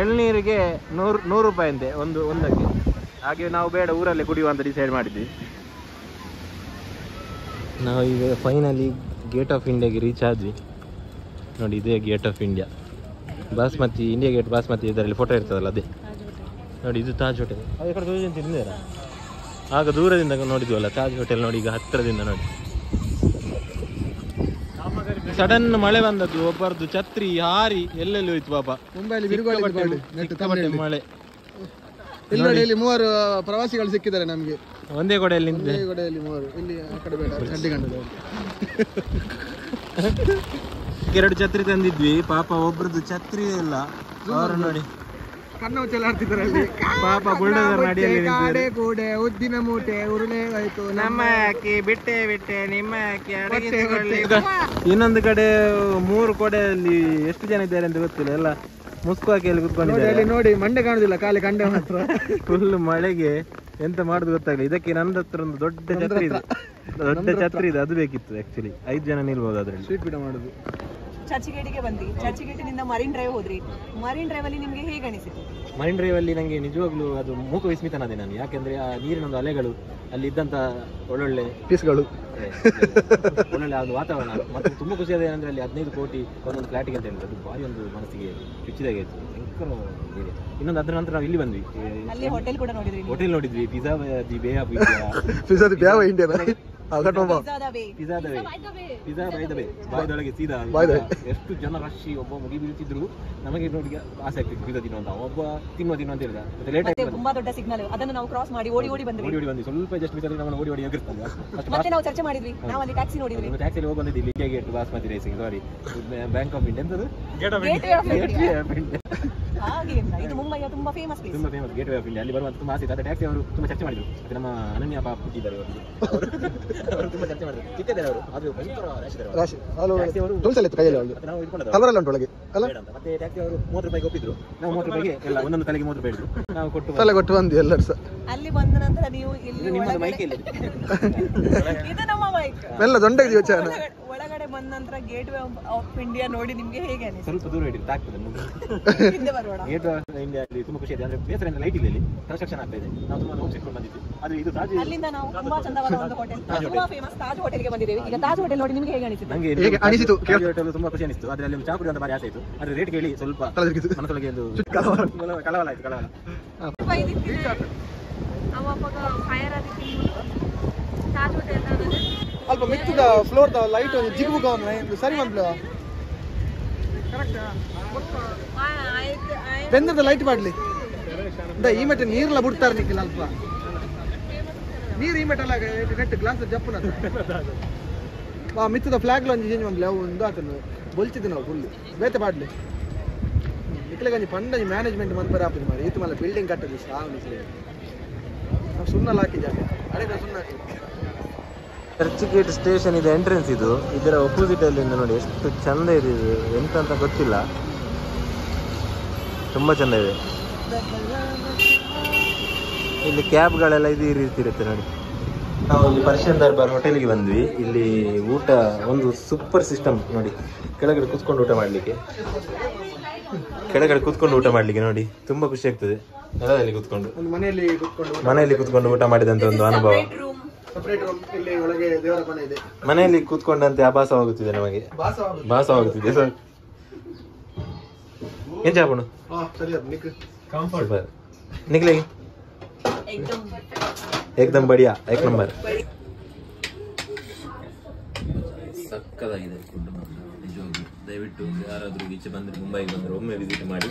ಎಳ್ನೀರಿಗೆ 100 ರೂಪಾಯಿ ಅಂತೆ ಒಂದಕ್ಕೆ. ಹಾಗೆ ನಾವು ಬೇಡ ಊರಲ್ಲೇ ಕುಡಿಯುವ ಅಂತ ಡಿಸೈಡ್ ಮಾಡಿದ್ವಿ. ನಾವು ಈಗ ಫೈನಲಿ ಗೇಟ್ ಆಫ್ ಇಂಡಿಯಾಗೆ ರೀಚ್ ಆದ್ವಿ. ನೋಡಿ ಇದೇ gate of India, basmati India Gate basmati. ಇದರಲ್ಲಿ ಫೋಟೋ ಇರ್ತದಲ್ಲ ಅದೇ ನೋಡಿ. ಇದು ತಾಜ್ ಹೋಟೆಲ್. ಅದು ಈ ಕಡೆ ತಿಂದಿದ್ದೀರ? ಆಗ ದೂರದಿಂದ ನೋಡಿದ್ವಲ್ಲ ತಾಜ್ ಹೋಟೆಲ್. ನೋಡಿ ಈಗ ಹತ್ತಿರದಿಂದ ನೋಡಿ. ಸಡನ್ ಮಳೆ ಬಂದದ್ದು, ಒಬ್ಬರದ್ದು ಛತ್ರಿ ಹಾರಿ ಎಲ್ಲೆಲ್ಲಿ ಹೋಯ್ತು ಪಾಪ. ಮುಂಬೈಲಿ ಮಳೆ. ಇಲ್ಲಿ 3 ಪ್ರವಾಸಿಗಳು ಸಿಕ್ಕಿದ್ದಾರೆ ನಮಗೆ. ಒಂದೇ ಕೊಡೆಯಲ್ಲಿ 3. ಇಲ್ಲಿ ಆ ಕಡೆ ಬೇಡ, ಚಂಡಿಗಂಡದ 2 ಛತ್ರಿ ತಂದಿದ್ವಿ. ಪಾಪ ಒಬ್ರದ್ದು ಛತ್ರಿ ಇಲ್ಲ. ಅವರು ನೋಡಿ ಕಣ್ಣ ಚೆಲ್ಲಾಡ್ತಿದ್ದಾರೆ ಅಲ್ಲಿ. ಪಾಪ ಬುಲ್ಡೋಸರ್ ಕಾಡೆ ಕೂಡೆ ಉದ್ದಿನ ಮೂಟೆ ಉರುಳೆ ಹೋಯ್ತು, ನಮ್ಮ ಹಾಕಿ ಬಿಟ್ಟೆ ನಿಮ್ಮ ಹಾಕಿ ಇನ್ನೊಂದು ಕಡೆ 3 ಕೊಡೆಯಲ್ಲಿ ಎಷ್ಟು ಜನ ಇದ್ದಾರೆ ಅಂತ ಗೊತ್ತಿಲ್ಲ. ಎಲ್ಲ ಮುಸ್ಕು ಹಾಕಿ ಅಲ್ಲಿ ಕುತ್ಕೊಂಡಿದ್ದಾರೆ. ನೋಡಿ ಮಂಡೆ ಕಾಣುದಿಲ್ಲ, ಖಾಲಿ ಕಂಡೆ ಮಾತ್ರ. ಫುಲ್ ಮಳೆಗೆ ಎಂತ ಮಾಡುದು ಗೊತ್ತಾಗಲಿ. ಇದಕ್ಕೆ ನನ್ನ ಹತ್ರ ಒಂದು ದೊಡ್ಡ ಛತ್ರಿ ಇದೆ, ಅದು ಬೇಕಿತ್ತು. ಆಕ್ಚುಲಿ 5 ಜನ ನಿಲ್ಬಹುದು ಅದ್ರಲ್ಲಿ. ಸ್ವೀಟ್ ಬಿಡ ಮಾಡುದು. ಚರ್ಚ್ ಗೇಟಿಗೆ ಬಂದ್ರಿ, ಚರ್ಚ್ ಗೇಟಿನಿಂದ ಮರೀನ್ ಡ್ರೈವ್ ಹೋದ್ರಿ. ಮರೀನ್ ಡ್ರೈವ್ ಅಲ್ಲಿ ನಿಮ್ಗೆ ಹೇಗೆ ಅನಿಸಿತು? ಮರೀನ್ ಡ್ರೈವ್ ಅಲ್ಲಿ ನಂಗೆ ನಿಜವಾಗ್ಲೂ ಅದು ಮೂಕ ವಿಸ್ಮಿತನಾದೆ ನಾನು. ಯಾಕೆಂದ್ರೆ ಆ ನೀರಿನೊಂದು ಅಲೆಗಳು, ಅಲ್ಲಿ ಇದ್ದಂತ ಒಳ್ಳೊಳ್ಳೆ ಪೀಸ್ಗಳು, ಒಳ್ಳೊಳ್ಳೆ ಒಂದು ವಾತಾವರಣ. ಮತ್ತೆ ತುಂಬಾ ಖುಷಿ ಆದ ಏನಂದ್ರೆ ಅಲ್ಲಿ 15 ಕೋಟಿ ಒಂದೊಂದು ಫ್ಲಾಟಿಗೆ ಅಂತ ಹೇಳಿದ್ರೆ ಅದು ಭಾರಿ ಒಂದು ಮನಸ್ಸಿಗೆ ಚುಚ್ಚಿದಾಗೆ ಇತ್ತು. ಭಯಂಕರ ಇದೆ. ಇನ್ನೊಂದು ಅದ್ರ ನಂತರ ನಾವು ಇಲ್ಲಿ ಬಂದ್ವಿ, ಅಲ್ಲಿ ಹೋಟೆಲ್ ಕೂಡ ನೋಡಿದ್ವಿ. ಹೋಟೆಲ್ ನೋಡಿದ್ವಿ. Pizza the bay of India, ಬಾಯ್ದೊಳಗೆ ಸೀದಾ ಎಷ್ಟು ಜನ ರಶ್. ಒಬ್ಬ ಮುಗಿ ಬೀಳ್ತಿದ್ರು. ನಮಗೆ ನೋಡಿ ಆಸೆ ಆಗ್ತಿತ್ತು ಪಿಜ್ಜಾ ತಿನ್ನುವಂತ. ಒಬ್ಬ ತಿನ್ನುವ ಅಂತ ಹೇಳಿದ. ಮತ್ತೆ ಲೇಟ್ ಆಗಿ ತುಂಬಾ ದೊಡ್ಡ ಸಿಗ್ನಲ್, ಅದನ್ನು ನಾವು ಕ್ರಾಸ್ ಮಾಡಿ ಓಡಿ ಬಂದ್ವಿ. ಸ್ವಲ್ಪ ಜಸ್ಟ್ ಮಿಸ್ ಆಗಿ ನಾವು ಓಡಿ ಎಗರ್ತೀವಿ. ಮತ್ತೆ ನಾವು ಚರ್ಚೆ ಮಾಡಿದ್ವಿ, ನಾವು ಅಲ್ಲಿ ಟ್ಯಾಕ್ಸಿ ನೋಡಿದ್ವಿ. ಟ್ಯಾಕ್ಸಿಲಿ ಹೋಗಿ ಬಂದಿದ್ವಿ. India Gate basmati rising, sorry Bank of India ಅಂತದ್ದು, ಹಾಗೆ ಇಲ್ಲ, ಇದು ಮುಂಬೈಯ ತುಂಬಾ ಫೇಮಸ್ ಪ್ಲೇಸ್. ತುಂಬಾ famous gateway of India. ಅಲ್ಲಿ ಬರುವಂತ ತುಂಬಾ ಆಸೆ ಇತ್ತು. ಅದೇ ಟ್ಯಾಕ್ಸಿ ಅವರು ತುಂಬಾ ಚರ್ಚೆ ಮಾಡಿದ್ರು. ಮತ್ತೆ ನಮ್ಮ ಅನನ್ಯ ಪಾಪ ಇದ್ದಾರೆ ಅವರು ತುಂಬಾ ಚರ್ಚೆ ಮಾಡಿದ್ರು. ಚಿಕ್ಕದೇ ಅವರು ಅದು ಭಯಂಕರ ರಾಶಿ ನಾವು ಇಟ್ಕೊಂಡ್ರು ಒಳಗೆ ಅಲ್ಲ. ಮತ್ತೆ ಟ್ಯಾಕ್ಸಿ ಅವರು 30 ರೂಪಾಯಿಗೆ ಒಪ್ಪಿದ್ರು. ನಾವು 30 ರೂಪಾಯಿಗೆ ಎಲ್ಲ ಒಂದೊಂದು ತಲೆಗೆ 30 ರೂಪಾಯಿ ಇದ್ರು. ನಾವು ಕೊಟ್ಟು ಬಂದ್ವಿ ಎಲ್ಲರೂ ಸಹ. ಅಲ್ಲಿ ಬಂದ ನಂತರ ನೀವು ಇಲ್ಲಿ ನಿಮ್ಮದು ಮೈಕ್ ಇಲ್ಲ ಇದು ನಮ್ಮ ಮೈಕ್ ಎಲ್ಲ ದೊಡ್ಡ ಯೋಚನೆ. ಒಳಗಡೆ ಬಂದ ನಂತರ ಗೇಟ್ ವೇ ಆಫ್ ಇಂಡಿಯಾ ನೋಡಿ ನಿಮ್ಗೆ ಹೇಗೆ ಅನಿಸ್ತು? ಸ್ವಲ್ಪ ದೂರ ಹಿಡಿದು ಆಗ್ತದೆ ಹಿಂದೆ ಬರೋಣ. ಗೇಟ್ ವೇ ಆಫ್ ಇಂಡಿಯಾ ಅಲ್ಲಿ ತುಂಬಾ ಖುಷಿ ಇದೆ. ಅಂದ್ರೆ ಬೇಸರ ಲೈಟ್ ಇಲ್ಲ, ಇಲ್ಲಿ ಕನ್ಸ್ಟ್ರಕ್ಷನ್ ಆಗ್ತಾ ಇದೆ. ನಾವು ತುಂಬಾ ಹೋಗಿ ಸಿಕ್ಕೊಂಡು ಬಂದಿದ್ವಿ. ಅದು ಇದು ತಾಜ್. ಅಲ್ಲಿಂದ ನಾವು ತುಂಬಾ ಚಂದವಾದ ಒಂದು ಹೋಟೆಲ್, ತುಂಬಾ ಫೇಮಸ್ ತಾಜ್ ಹೋಟೆಲ್ಗೆ ಬಂದಿದ್ದೇವೆ. ಈಗ ತಾಜ್ ಹೋಟೆಲ್ ನೋಡಿ ನಿಮ್ಗೆ ಹೇಗೆ ಅನಿಸಿತು? ನಂಗೆ ಹೇಗೆ ಅನಿಸಿತು? ಹೋಟೆಲ್ ತುಂಬಾ ಖುಷಿ ಅನಿಸ್ತು. ಆದ್ರೆ ಅಲ್ಲಿ ಒಂದು ಚಾ ಕುಡಿಯುವಂತ ಭಾರಿ ಆಸೆ ಆಯ್ತು. ಆದ್ರೆ ರೇಟ್ ಕೇಳಿ ಸ್ವಲ್ಪ ಮನಸ್ಸೊಳಗೆ ಒಂದು ಕಳವಳ ಆಯ್ತು. ಕಳವಳ ಅಲ್ಪ ಮಿತ್ತದ ಫ್ಲೋರ್ ದ ಲೈಟ್ ಒಂದು ಜಿಗುಬುಗ ಒಂದು ಸರಿ ಮಂತ್ಲ ಬೆಂದದ ಲೈಟ್ ಮಾಡ್ಲಿ ಈ ಮಟ್ಟ ನೀರೆಲ್ಲ ಬಿಡ್ತಾರೆ ನಿಕ್ಕಿಲ್ಲ ಅಲ್ಪ ನೀರು ಈ ಮಟ್ಟ ನೆಟ್ ಗ್ಲಾಸ್ ಜಪ್ಪನ ಮಿತ್ತದ ಫ್ಲಾಗ್ ಒಂದು ಚೇಂಜ್ ಮಾಡ್ಲಿ ಅವು ಒಂದು ಆತನು ಬೊಲ್ಚಿದ್ದು ನಾವು ಫುಲ್ ಬೇತೆ ಪಾಡ್ಲಿ ಇಕ್ಲೆಗಂಜಿ ಪಂಡಂಜಿ ಮ್ಯಾನೇಜ್ಮೆಂಟ್ ಮಂತ್ಪರ ಆಪಿದ್ ಮಾಡಿ ಈತು ಮಲ್ಲ ಬಿಲ್ಡಿಂಗ್ ಕಟ್ಟದು ಸಾವನಿಸ್ಲಿ ನಾವು ಸುಣ್ಣಲ್ಲಿ ಹಾಕಿದ್ದೆ ಅದೇ ಸುಣ್ಣ ಹಾಕಿ ಚರ್ಚ್ ಗೇಟ್ ಸ್ಟೇಷನ್ ಇದೆ ಎಂಟ್ರೆನ್ಸ್ ಇದು. ಇದರ ಅಪೋಸಿಟ್ ಅಲ್ಲಿ ನೋಡಿ ಎಷ್ಟು ಚಂದ ಇದೆ. ಇದು ಎಂತ ಅಂತ ಗೊತ್ತಿಲ್ಲ, ತುಂಬಾ ಚಂದ ಇದೆ. ಇಲ್ಲಿ ಕ್ಯಾಬ್ಗಳೆಲ್ಲ ಇದು ಈ ರೀತಿ ಇರುತ್ತೆ ನೋಡಿ. ನಾವು ಇಲ್ಲಿ ಪರ್ಷಿಯನ್ ದರ್ಬಾರ್ ಹೋಟೆಲ್ಗೆ ಬಂದ್ವಿ. ಇಲ್ಲಿ ಊಟ ಒಂದು ಸೂಪರ್ ಸಿಸ್ಟಮ್ ನೋಡಿ. ಕೆಳಗಡೆ ಕೂತ್ಕೊಂಡು ಊಟ ಮಾಡ್ಲಿಕ್ಕೆ ನೋಡಿ ತುಂಬಾ ಖುಷಿ ಆಗ್ತದೆ. ನೆಲದಲ್ಲಿ ಕೂತ್ಕೊಂಡು ಮನೆಯಲ್ಲಿ ಕೂತ್ಕೊಂಡು ಊಟ ಮಾಡಿದಂತ ಒಂದು ಅನುಭವ. ಮನೆಯಲ್ಲಿ ಕೂತ್ಕೊಂಡಂತೆ ಆಭಾಸವಾಗುತ್ತಿದೆ ನಮಗೆ, ಭಾಸವಾಗುತ್ತಿದೆ ಸರ್. ಏನ್ ಚಾಪಣು ನಿಕ್ಲೆ ಏಕ್ದಮ್ ಬಡಿಯಾ, ಏಕ್ ನಂಬರ್. ಸಕ್ಕದಾಗಿದೆ ಫುಡ್ ನಿಜವಾಗಿ. ದಯವಿಟ್ಟು ಯಾರಾದ್ರೂ ಈಚೆ ಬಂದ್ರೆ ಮುಂಬೈಗೆ ಬಂದ್ರೆ ಒಮ್ಮೆ ವಿಸಿಟ್ ಮಾಡಿ.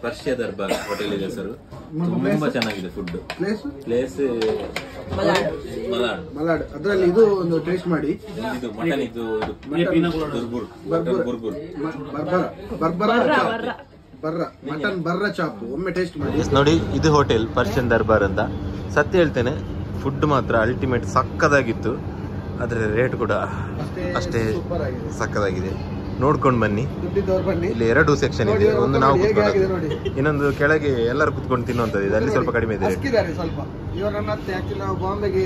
ಪರ್ಷಿಯ ದರ್ಬಾರ್ ಹೋಟೆಲ್ ಇದೆ ಹೆಸರು. ತುಂಬಾ ಚೆನ್ನಾಗಿದೆ ಫುಡ್. ಪ್ಲೇಸ್ ಮಲಾಡ್. ಅದರಲ್ಲಿ ಇದು ಒಂದು ಟೇಸ್ಟ್ ಮಾಡಿ. ಇದು ಮಟನ್, ಇದು ಮಟನ್ ಬರ್ರ ಚಾಪ್ ಒಮ್ಮೆ ಟೇಸ್ಟ್ ಮಾಡಿ ನೋಡಿ. ಇದು ಹೋಟೆಲ್ ಪರ್ಷಿಯನ್ ದರ್ಬಾರ್ ಅಂತ. ಸತ್ಯ ಹೇಳ್ತೇನೆ, ಫುಡ್ ಮಾತ್ರ ಅಲ್ಟಿಮೇಟ್ ಸಕ್ಕದಾಗಿತ್ತು. ಆದ್ರೆ ರೇಟ್ ಕೂಡ ಅಷ್ಟೇ ಸಕ್ಕದಾಗಿದೆ. ನೋಡ್ಕೊಂಡು ಬನ್ನಿ. ಇಲ್ಲಿ 2 ಸೆಕ್ಷನ್ ಇದೆ. ಒಂದು ನಾವು ಇನ್ನೊಂದು ಕೆಳಗೆ ಎಲ್ಲರೂ ಕುತ್ಕೊಂಡು ತಿನ್ನುವಂಥದ್ದು ಇದೆ. ಅಲ್ಲಿ ಸ್ವಲ್ಪ ಕಡಿಮೆ ಇದೆ ಸ್ವಲ್ಪ. ಇವರ ನಾವು ಬಾಂಬೆಗೆ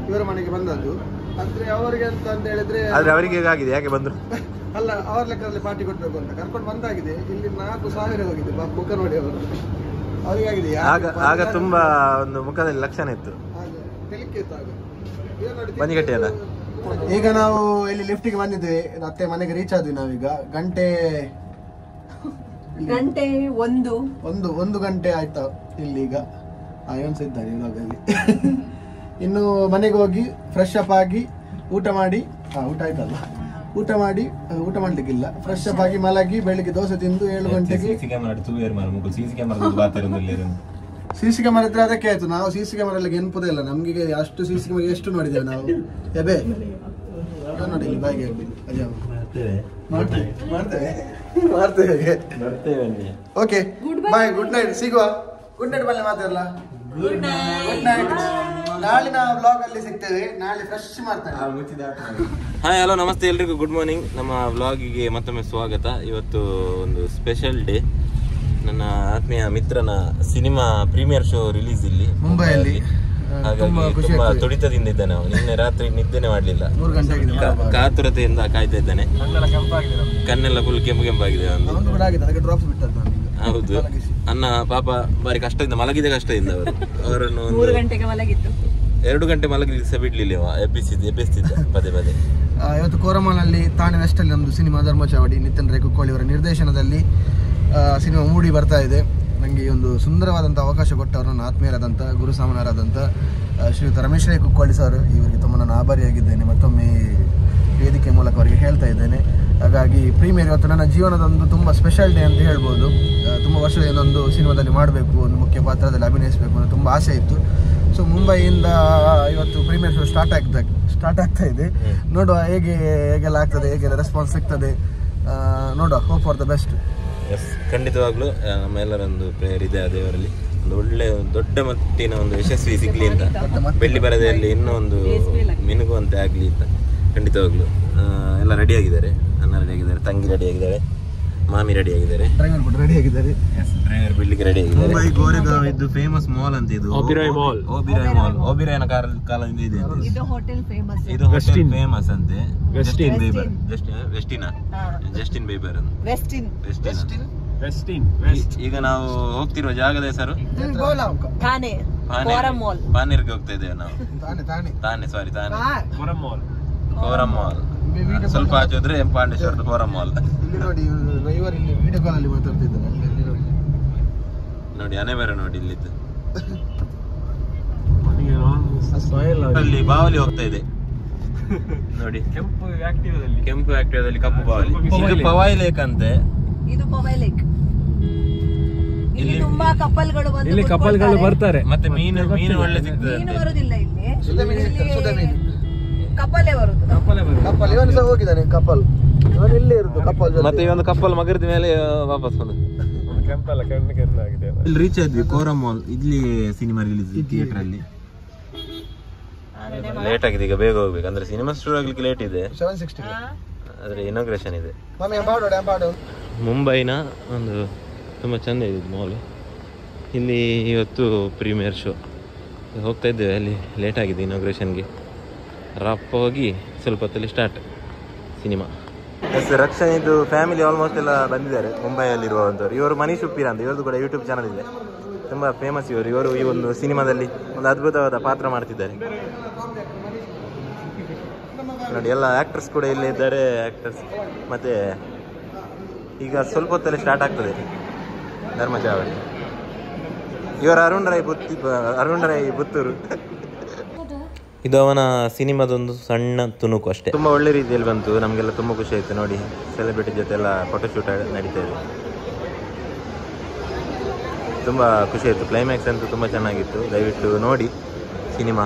ಇವರ ಮನೆಗೆ ಬಂದದ್ದು. ಆದ್ರೆ ಅವರಿಗೆ ಅಂತ ಹೇಳಿದ್ರೆ ಆದ್ರೆ ಅವರಿಗೆ ಹೇಗಾಗಿದೆ, ಯಾಕೆ ಬಂದ್ರು ಅಲ್ಲ, ಅವ್ರ ಲೆಕ್ಕದಲ್ಲಿ ಪಾರ್ಟಿ ಕೊಡ್ಬೇಕು ಅಂತ ಕರ್ಕೊಂಡು ಬಂದಾಗಿದೆ. ಇಲ್ಲಿ 4,000 ಹೋಗಿದೆ ಮುಖ ನೋಡಿ ಅವರು. ಅವರಿಗೆ ಆಗಿದೆ. ಆಗ ತುಂಬಾ ಒಂದು ಮುಖದಲ್ಲಿ ಲಕ್ಷಣ ಇತ್ತು. ಬನ್ನಿಗಟ್ಟಿ ಅಲ್ಲ. ಈಗ ನಾವು ಇಲ್ಲಿ ಲಿಫ್ಟಿಗೆ ಬಂದಿದ್ವಿ. ಮತ್ತೆ ಮನೆಗೆ ರೀಚ್ ಆದ್ವಿ ನಾವೀಗ. ಗಂಟೆ 1 ಗಂಟೆ ಆಯ್ತಾ ಇಲ್ಲಿ. ಈಗ ಇದ್ದಾರೆ ಇವಾಗಲ್ಲಿ. ಇನ್ನು ಮನೆಗೆ ಹೋಗಿ ಫ್ರೆಶ್ ಅಪ್ ಆಗಿ ಊಟ ಮಾಡಿ, ಊಟ ಆಯ್ತಲ್ಲ, ಊಟ ಮಾಡ್ಲಿಕ್ಕಿಲ್ಲ, ಫ್ರೆಶ್ ಅಪ್ ಆಗಿ ಮಲಗಿ ಬೆಳಿಗ್ಗೆ ದೋಸೆ ತಿಂದು 7 ಗಂಟೆಗೆ. ಸಿಸಿ ಕ್ಯಾಮರಾ ಇದ್ರೆ ಅದಕ್ಕೆ ಆಯ್ತು. ನಾವು ಸಿಸಿ ಕ್ಯಾಮರಾ ಎಲ್ಲ ನೆನಪುದೇ ಇಲ್ಲ ನಮ್ಗೆ. ಅಷ್ಟು ಸಿಸಿ ಕ್ಯಾಮರಾ ಎಷ್ಟು ನೋಡಿದ್ದೇವೆ ನಾವು. ಎಬೆ ನೋಡಿ ಇಲ್ಲಿ ಬಾಯಿಗೆ ಮಾಡ್ತೇವೆ. ಓಕೆ ಬಾಯ್, ಗುಡ್ ನೈಟ್, ಸಿಗುವ. ಗುಡ್ ನೈಟ್ ಬಲ್ಲಿ ಮಾತಾಡಲ್ಲ. Good night. ನಾಳಿನ ವ್ಲಾಗ್ ಅಲ್ಲಿ ಸಿಗ್ತೇವೆ. ನಾಳೆ ಫ್ರೆಶ್ ಮಾಡ್ತೇವೆ. ಹಾಯ್, ಹಲೋ, ನಮಸ್ತೆ ಎಲ್ರಿಗೂ. Good morning. ನಮ್ಮ ವ್ಲಾಗಿಗೆ ಮತ್ತೊಮ್ಮೆ ಸ್ವಾಗತ. ಇವತ್ತು ಒಂದು ಸ್ಪೆಷಲ್ ಡೇ. ನನ್ನ ಆತ್ಮೀಯ ಮಿತ್ರನ ಸಿನಿಮಾ ಪ್ರೀಮಿಯರ್ ಶೋ ರಿಲೀಸ್ ಇಲ್ಲಿ ಮುಂಬೈಯಲ್ಲಿ. ಹಾಗಾಗಿ ತುಂಬಾ ತುಡಿತದಿಂದ ಇದ್ದಾನೆ. ನಿನ್ನೆ ರಾತ್ರಿ ನಿದ್ದೆನೆ ಮಾಡ್ಲಿಲ್ಲ. 3 ಗಂಟೆ ಕಾತುರತೆಯಿಂದ ಕಾಯ್ತಾ ಇದ್ದಾನೆ. ಕಣ್ಣೆಲ್ಲ ಫುಲ್ ಕೆಂಪಾಗಿದೆ. ಹೌದು, ಅನ್ನ ಪಾಪ ಬಾರಿ ಕಷ್ಟದಿಂದ ಮಲಗಿದ ಕಷ್ಟದಿಂದ ಅವರನ್ನು 3 ಗಂಟೆಗೆ ಮಲಗಿತ್ತು. 2 ಗಂಟೆ ಮಲಗಲಿಕ್ಕೆ ಸಹ ಬಿಡ್ಲಿಲ್ಲ. ಎಬ್ಬಿಸ್ತಿದ್ದ ಪದೇ ಪದೇ. ಇವತ್ತು ಕೋರಮನಲ್ಲಿ ತಾಣೆ ವೆಸ್ಟ್ ಅಲ್ಲಿ ನಮ್ದು ಸಿನಿಮಾ ಧರ್ಮಚಾವಡಿ ನಿತಿನ್ ರೈ ಕುಕ್ಕೋಳಿ ಅವರ ನಿರ್ದೇಶನದಲ್ಲಿ ಸಿನಿಮಾ ಮೂಡಿ ಬರ್ತಾ ಇದೆ. ನನಗೆ ಈ ಒಂದು ಸುಂದರವಾದಂಥ ಅವಕಾಶ ಕೊಟ್ಟವರು ನನ್ನ ಆತ್ಮೀಯರಾದಂಥ ಗುರು ಸಾಮನರಾದಂಥ ಶ್ರೀಯುತ ರಮೇಶ್ ರೈ ಕುಕ್ಕೋಳಿ ಸರ್, ಇವರಿಗೆ ತುಂಬ ನಾನು ಆಭಾರಿಯಾಗಿದ್ದೇನೆ. ಮತ್ತೊಮ್ಮೆ ವೇದಿಕೆ ಮೂಲಕ ಅವರಿಗೆ ಹೇಳ್ತಾ ಇದ್ದೇನೆ. ಹಾಗಾಗಿ ಪ್ರೀಮಿಯರ್ ಇವತ್ತು ನನ್ನ ಜೀವನದೊಂದು ತುಂಬ ಸ್ಪೆಷಲ್ ಡೇ ಅಂತ ಹೇಳ್ಬೋದು. ತುಂಬ ವರ್ಷದಿಂದ ಒಂದು ಸಿನಿಮಾದಲ್ಲಿ ಮಾಡಬೇಕು, ಒಂದು ಮುಖ್ಯ ಪಾತ್ರದಲ್ಲಿ ಅಭಿನಯಿಸಬೇಕು ಅನ್ನೋ ತುಂಬ ಆಸೆ ಇತ್ತು. ಸೊ ಮುಂಬೈಯಿಂದ ಇವತ್ತು ಪ್ರೀಮಿಯರ್ ಶೋ ಸ್ಟಾರ್ಟ್ ಆಗ್ತಾ ಇದೆ. ನೋಡುವ ಹೇಗೆಲ್ಲ ಆಗ್ತದೆ, ಹೇಗೆಲ್ಲ ರೆಸ್ಪಾನ್ಸ್ ಸಿಗ್ತದೆ ನೋಡುವ. Hope for the best. Yes, ಖಂಡಿತವಾಗ್ಲೂ ನಮ್ಮೆಲ್ಲರೊಂದು ಪ್ರೇಯರ್ ಇದೆ ಆ ದೇವರಲ್ಲಿ ಒಂದು ಒಳ್ಳೆ ದೊಡ್ಡ ಮಟ್ಟಿನ ಒಂದು ಯಶಸ್ವಿ ಸಿಗಲಿ ಅಂತ, ಬೆಳ್ಳಿ ಪರದೆಯಲ್ಲಿ ಇನ್ನೂ ಒಂದು ಮಿನುಗುವಂತೆ ಆಗಲಿ ಅಂತ. ಖಂಡಿತವಾಗ್ಲೂ ಎಲ್ಲ ರೆಡಿಯಾಗಿದ್ದಾರೆ, ಅನ್ನ ರೆಡಿಯಾಗಿದ್ದಾರೆ, ತಂಗಿ ರೆಡಿಯಾಗಿದ್ದಾರೆ, ಮಾಮಿ ರೆಡಿಯಾಗಿದ್ದಾರೆ, ಡ್ರೈವರ್ ರೆಡಿಯಾಗಿದ್ದಾರೆ, ಡ್ರೈವರ್ ಬಿಡ್ಲಿಕ್ಕೆ ರೆಡಿಯಾಗಿದ್ದಾರೆ. ಮುಂಬೈ ಗೋರೆಗಾಂವ್ ಇದು ಫೇಮಸ್ ಮಾಲ್ ಅಂತ, ಇದು ಓಬಿರಾಯ್ ಮಾಲ್. ಓಬಿರಾಯ್ನ ಕಾಲದಿಂದ ಇದೆ ಇದು ಹೋಟೆಲ್ ಫೇಮಸ್. ಇದು ಹೋಟೆಲ್ ಫೇಮಸ್ ಅಂತೆ. Justin Bieber, Justin Bieber Westin. ಈಗ ನಾವು ಹೋಗ್ತಿರುವ ಜಾಗದ ಹೆಸರು ಥಾನೆ ಮಾಲ್. ಪಾನೀರ್ಗೆ ಹೋಗ್ತಾ ಇದ್ದೇವೆ ನಾವು. ತಾನೆ ಕೋರಂ ಮಾಲ್. ಸ್ವಲ್ಪ ಆಚೆ ಹೋದ್ರೆ ಪಾಂಡೇಶ್ವರದ ಕೋರಂ ಮಾಲ್. ಇಲ್ಲಿ ನೋಡಿ ಡ್ರೈವರ್ ಇಲ್ಲಿ ವಿಡಿಯೋ ಕಾಲ್ ಅಲ್ಲಿ ಮಾತಾಡ್ತಿದ್ದಾರೆ. ನೋಡಿ ಅನೆ ಬೇರೆ ನೋಡಿ ಇಲ್ಲಿದ್ದು. ಅಲ್ಲಿ ಬಾವಲಿ ಹೋಗ್ತಾ ಇದೆ ನೋಡಿ, ಕೆಂಪು ಆಕ್ಟಿವಾದಲ್ಲಿ ಕಪ್ಪು ಬಾವಲಿ. ಇದು ಪವಾಯ್ ಲೇಕ್ ಅಂತೆ. ಇದು ಪವಾಯ್ ಲೇಕ್. ಇಲ್ಲಿ ತುಂಬಾ ಕಪ್ಪಲ್ಗಳು ಬಂದು ಇಲ್ಲಿ ಕಪ್ಪಲ್ಗಳು ಬರ್ತಾರೆ. ಮತ್ತೆ ಮೀನು ಒಳ್ಳೆ ಸಿಗ್ತದೆ. ಮೀನು ಬರುದಿಲ್ಲ ಇಲ್ಲಿ, ಸುಧಾ ಕಪ್ಪಲೇ ಬರುದು. ಕಪ್ಪಲ್ ಇವನು ಸಹ ಹೋಗಿದ್ದಾನೆ. ಕಪ್ಪಲ್ ಇವನು ಇಲ್ಲೇ ಇರುದು. ಕಪ್ಪಲ್ ಮತ್ತೆ ಈ ಒಂದು ಕಪ್ಪಲ್ ಮಗರಿದ ಮೇಲೆ ವಾಪಸ್ ಬಂದು ಇಲ್ಲಿ ರೀಚ್ ಆದ್ವಿ. ಕೋರಂ ಮಾಲ್ ಇಲ್ಲಿ ಸಿನಿಮಾ ರಿಲೀಸ್ ಥಿಯೇಟರ್ ಅಲ್ಲಿ. ಲೇಟ್ ಆಗಿದೆ, ಈಗ ಬೇಗ ಹೋಗ್ಬೇಕು. ಅಂದ್ರೆ ಸಿನಿಮಾ ಶುರು ಆಗ್ಲಿಕ್ಕೆ ಲೇಟ್ ಇದೆ, 7:60 ಆದ್ರೆ ಇನಾಗ್ರೇಷನ್ ಇದೆ. ಎಂಪಾಡು ಮುಂಬೈನ ಒಂದು ತುಂಬ ಚೆಂದ ಇದೆ ಮಾಲ್. ಇಲ್ಲಿ ಇವತ್ತು ಪ್ರೀಮಿಯರ್ ಶೋ ಹೋಗ್ತಾ ಇದ್ದೇವೆ. ಅಲ್ಲಿ ಲೇಟ್ ಆಗಿದೆ ಇನಾಗ್ರೇಷನ್ಗೆ. ರಪ್ಪ ಹೋಗಿ ಸ್ವಲ್ಪ ಹೊತ್ತಲ್ಲಿ ಸ್ಟಾರ್ಟ್ ಸಿನಿಮಾ. ಎಸ್, ರಕ್ಷಣಿದ್ದು ಫ್ಯಾಮಿಲಿ ಆಲ್ಮೋಸ್ಟ್ ಎಲ್ಲ ಬಂದಿದ್ದಾರೆ ಮುಂಬೈಯಲ್ಲಿರುವಂಥವ್ರು. ಇವರು ಮನೀಶ್ ಉಪ್ಪಿರ ಅಂತ, ಇವ್ರದ್ದು ಕೂಡ ಯೂಟ್ಯೂಬ್ ಚಾನಲ್ ಇದೆ, ತುಂಬ ಫೇಮಸ್ ಇವರು ಈ ಒಂದು ಸಿನಿಮಾದಲ್ಲಿ ಒಂದು ಅದ್ಭುತವಾದ ಪಾತ್ರ ಮಾಡ್ತಿದ್ದಾರೆ ನೋಡಿ. ಎಲ್ಲ ಆ್ಯಕ್ಟರ್ಸ್ ಕೂಡ ಇಲ್ಲೇ ಇದ್ದಾರೆ, ಆ್ಯಕ್ಟರ್ಸ್. ಮತ್ತು ಈಗ ಸ್ವಲ್ಪ ಹೊತ್ತಲ್ಲಿ ಸ್ಟಾರ್ಟ್ ಆಗ್ತದೆ ಧರ್ಮಚಾವಡಿ. ಇವರು ಅರುಣ್ ರೈ ಪುತ್ತೂರು. ಇದು ಅವನ ಸಿನಿಮಾದೊಂದು ಸಣ್ಣ ತುಣುಕು ಅಷ್ಟೇ. ತುಂಬ ಒಳ್ಳೆ ರೀತಿಯಲ್ಲಿ ಬಂತು, ನಮಗೆಲ್ಲ ತುಂಬ ಖುಷಿ ಆಯಿತು ನೋಡಿ. ಸೆಲೆಬ್ರಿಟಿ ಜೊತೆ ಎಲ್ಲ ಫೋಟೋಶೂಟ್ ನಡೀತಾ ಇದೆ, ತುಂಬ ಖುಷಿ ಆಯಿತು. ಕ್ಲೈಮ್ಯಾಕ್ಸ್ ಅಂತೂ ತುಂಬ ಚೆನ್ನಾಗಿತ್ತು. ದಯವಿಟ್ಟು ನೋಡಿ ಸಿನಿಮಾ,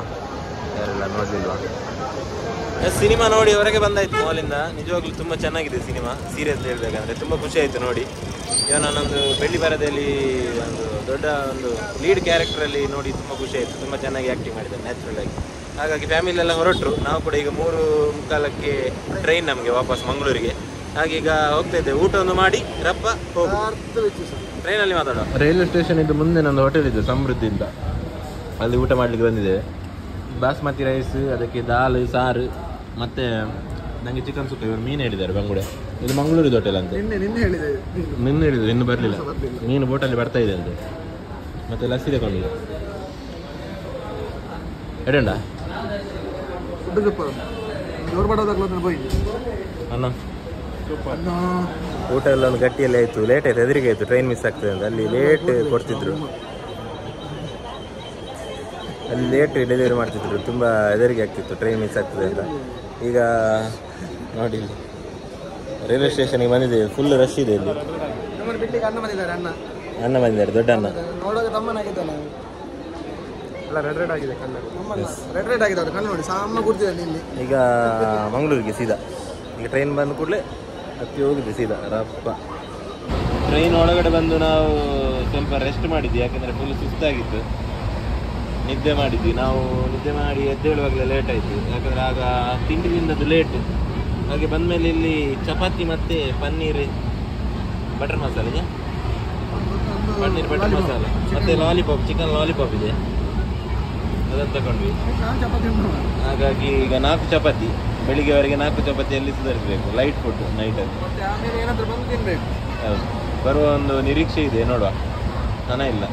ಯಾರೆಲ್ಲ ನೋಡಲಿಲ್ವಾ. ಸಿನಿಮಾ ನೋಡಿ ಹೊರಗೆ ಬಂದಾಯಿತು ಮಾಲಿಂದ. ನಿಜವಾಗ್ಲೂ ತುಂಬ ಚೆನ್ನಾಗಿದೆ ಸಿನಿಮಾ. ಸೀರಿಯಸ್ ಹೇಳಬೇಕಂದ್ರೆ ತುಂಬ ಖುಷಿ ಆಯಿತು ನೋಡಿ. ಈಗ ನಾನೊಂದು ಬೆಳ್ಳಿ ಪರದೆಯಲ್ಲಿ ಒಂದು ದೊಡ್ಡ ಒಂದು ಲೀಡ್ ಕ್ಯಾರೆಕ್ಟರಲ್ಲಿ ನೋಡಿ ತುಂಬ ಖುಷಿ ಆಯಿತು. ತುಂಬ ಚೆನ್ನಾಗಿ ಆ್ಯಕ್ಟಿಂಗ್ ಮಾಡಿದ್ದಾರೆ ನ್ಯಾಚುರಲ್ ಆಗಿ. ಹಾಗಾಗಿ ಫ್ಯಾಮಿಲಿ ಎಲ್ಲ ಹೊರಟರು. ನಾವು ಕೂಡ ಈಗ 3:45ಕ್ಕೆ ಟ್ರೈನ್ ನಮಗೆ ವಾಪಸ್ ಮಂಗಳೂರಿಗೆ. ಹಾಗೀಗ ಹೋಗ್ತಾ ಇದ್ದೇವೆ. ಊಟ ಒಂದು ಮಾಡಿ ರಪ್ಪ ಹೋಗು, ಟ್ರೈನಲ್ಲಿ ಮಾತಾಡೋ. ರೈಲ್ವೆ ಸ್ಟೇಷನ್ ಇದು ಮುಂದೆ ನಂದು ಹೋಟೆಲ್ ಇದೆ ಸಮೃದ್ಧಿ ಅಂತ, ಅಲ್ಲಿ ಊಟ ಮಾಡಲಿಕ್ಕೆ ಬಂದಿದ್ದೇವೆ. ಬಾಸ್ಮತಿ ರೈಸ್, ಅದಕ್ಕೆ ದಾಲ್, ಸಾರು, ಮತ್ತು ನನಗೆ ಚಿಕನ್ ಸುಕ್ಕ. ಇವರು ಮೀನು ಹೇಳಿದ್ದಾರೆ ಬಂಗುಡೆ. ಇದು ಮಂಗಳೂರಿದ ಹೋಟೆಲ್ ಅಂತ. ನಿನ್ನೆ ಹೇಳಿದ್ರು, ಇನ್ನೂ ಬರಲಿಲ್ಲ. ಮೀನು ಬೋಟಲ್ಲಿ ಬರ್ತಾ ಇದೆ ಅಂತೆ. ಮತ್ತು ಲಸ್ಸಿ ತಗೊಂಡಿದೆ. ಎಡಂಡ ಅನ್ನ ಊಟ ಎಲ್ಲ ಒಂದು ಗಟ್ಟಿಯಲ್ಲಿ ಆಯಿತು. ಲೇಟ್ ಆಯಿತು, ಹೆದರಿಗೆ ಆಯಿತು, ಟ್ರೈನ್ ಮಿಸ್ ಆಗ್ತದೆ ಅಂತ. ಅಲ್ಲಿ ಲೇಟ್ ಕೊಡ್ತಿದ್ರು, ಅಲ್ಲಿ ಲೇಟ್ ಡೆಲಿವರಿ ಮಾಡ್ತಿದ್ರು. ತುಂಬ ಹೆದರಿಗೆ ಆಗ್ತಿತ್ತು, ಟ್ರೈನ್ ಮಿಸ್ ಆಗ್ತದೆ ಅಂತ. ಈಗ ನೋಡಿ ರೈಲ್ವೆ ಸ್ಟೇಷನ್ಗೆ ಬಂದಿದ್ದೇವೆ. ಫುಲ್ ರಶ್ ಇದೆ ಇಲ್ಲಿ. ಅಣ್ಣ ಬಂದಿದ್ದಾರೆ, ದೊಡ್ಡ ಅಣ್ಣ. ಈಗ ಮಂಗಳೂರಿಗೆ ಸೀದಾ. ಈಗ ಟ್ರೈನ್ ಬಂದ ಕೂಡಲೇ ಹತ್ತಿ ಹೋಗಿದೆ ಸೀದಾ ರಪ್ಪ. ಟ್ರೈನ್ ಒಳಗಡೆ ಬಂದು ನಾವು ಸ್ವಲ್ಪ ರೆಸ್ಟ್ ಮಾಡಿದ್ವಿ, ಯಾಕಂದರೆ ಫುಲ್ ಸುಸ್ತಾಗಿತ್ತು. ನಿದ್ದೆ ಮಾಡಿದ್ವಿ ನಾವು. ನಿದ್ದೆ ಮಾಡಿ ಎದ್ದೇಳುವಾಗಲೇ ಲೇಟ್ ಆಯಿತು, ಯಾಕಂದರೆ ಆಗ ತಿಂಡಿ ತಿಂದದ್ದು ಲೇಟ್. ಹಾಗೆ ಬಂದಮೇಲೆ ಇಲ್ಲಿ ಚಪಾತಿ ಮತ್ತು ಪನ್ನೀರ್ ಬಟರ್ ಮಸಾಲೆ, ಪನ್ನೀರ್ ಬಟರ್ ಮಸಾಲೆ ಮತ್ತು ಲಾಲಿಪಾಪ್, ಚಿಕನ್ ಲಾಲಿಪಾಪ್ ಇದೆ, ಅದನ್ನು ತಗೊಂಡ್ವಿ. ಹಾಗಾಗಿ ಈಗ 4 ಚಪಾತಿ, ಬೆಳಿಗ್ಗೆವರೆಗೆ 4 ಚಪಾತಿಯಲ್ಲಿ ಸುಧಾರಿಸಬೇಕು. ಲೈಟ್ ಫುಡ್ ನೈಟಲ್ಲಿ. ಹೌದು, ಬರುವ ಒಂದು ನಿರೀಕ್ಷೆ ಇದೆ, ನೋಡುವ. ಹಣ ಇಲ್ಲ.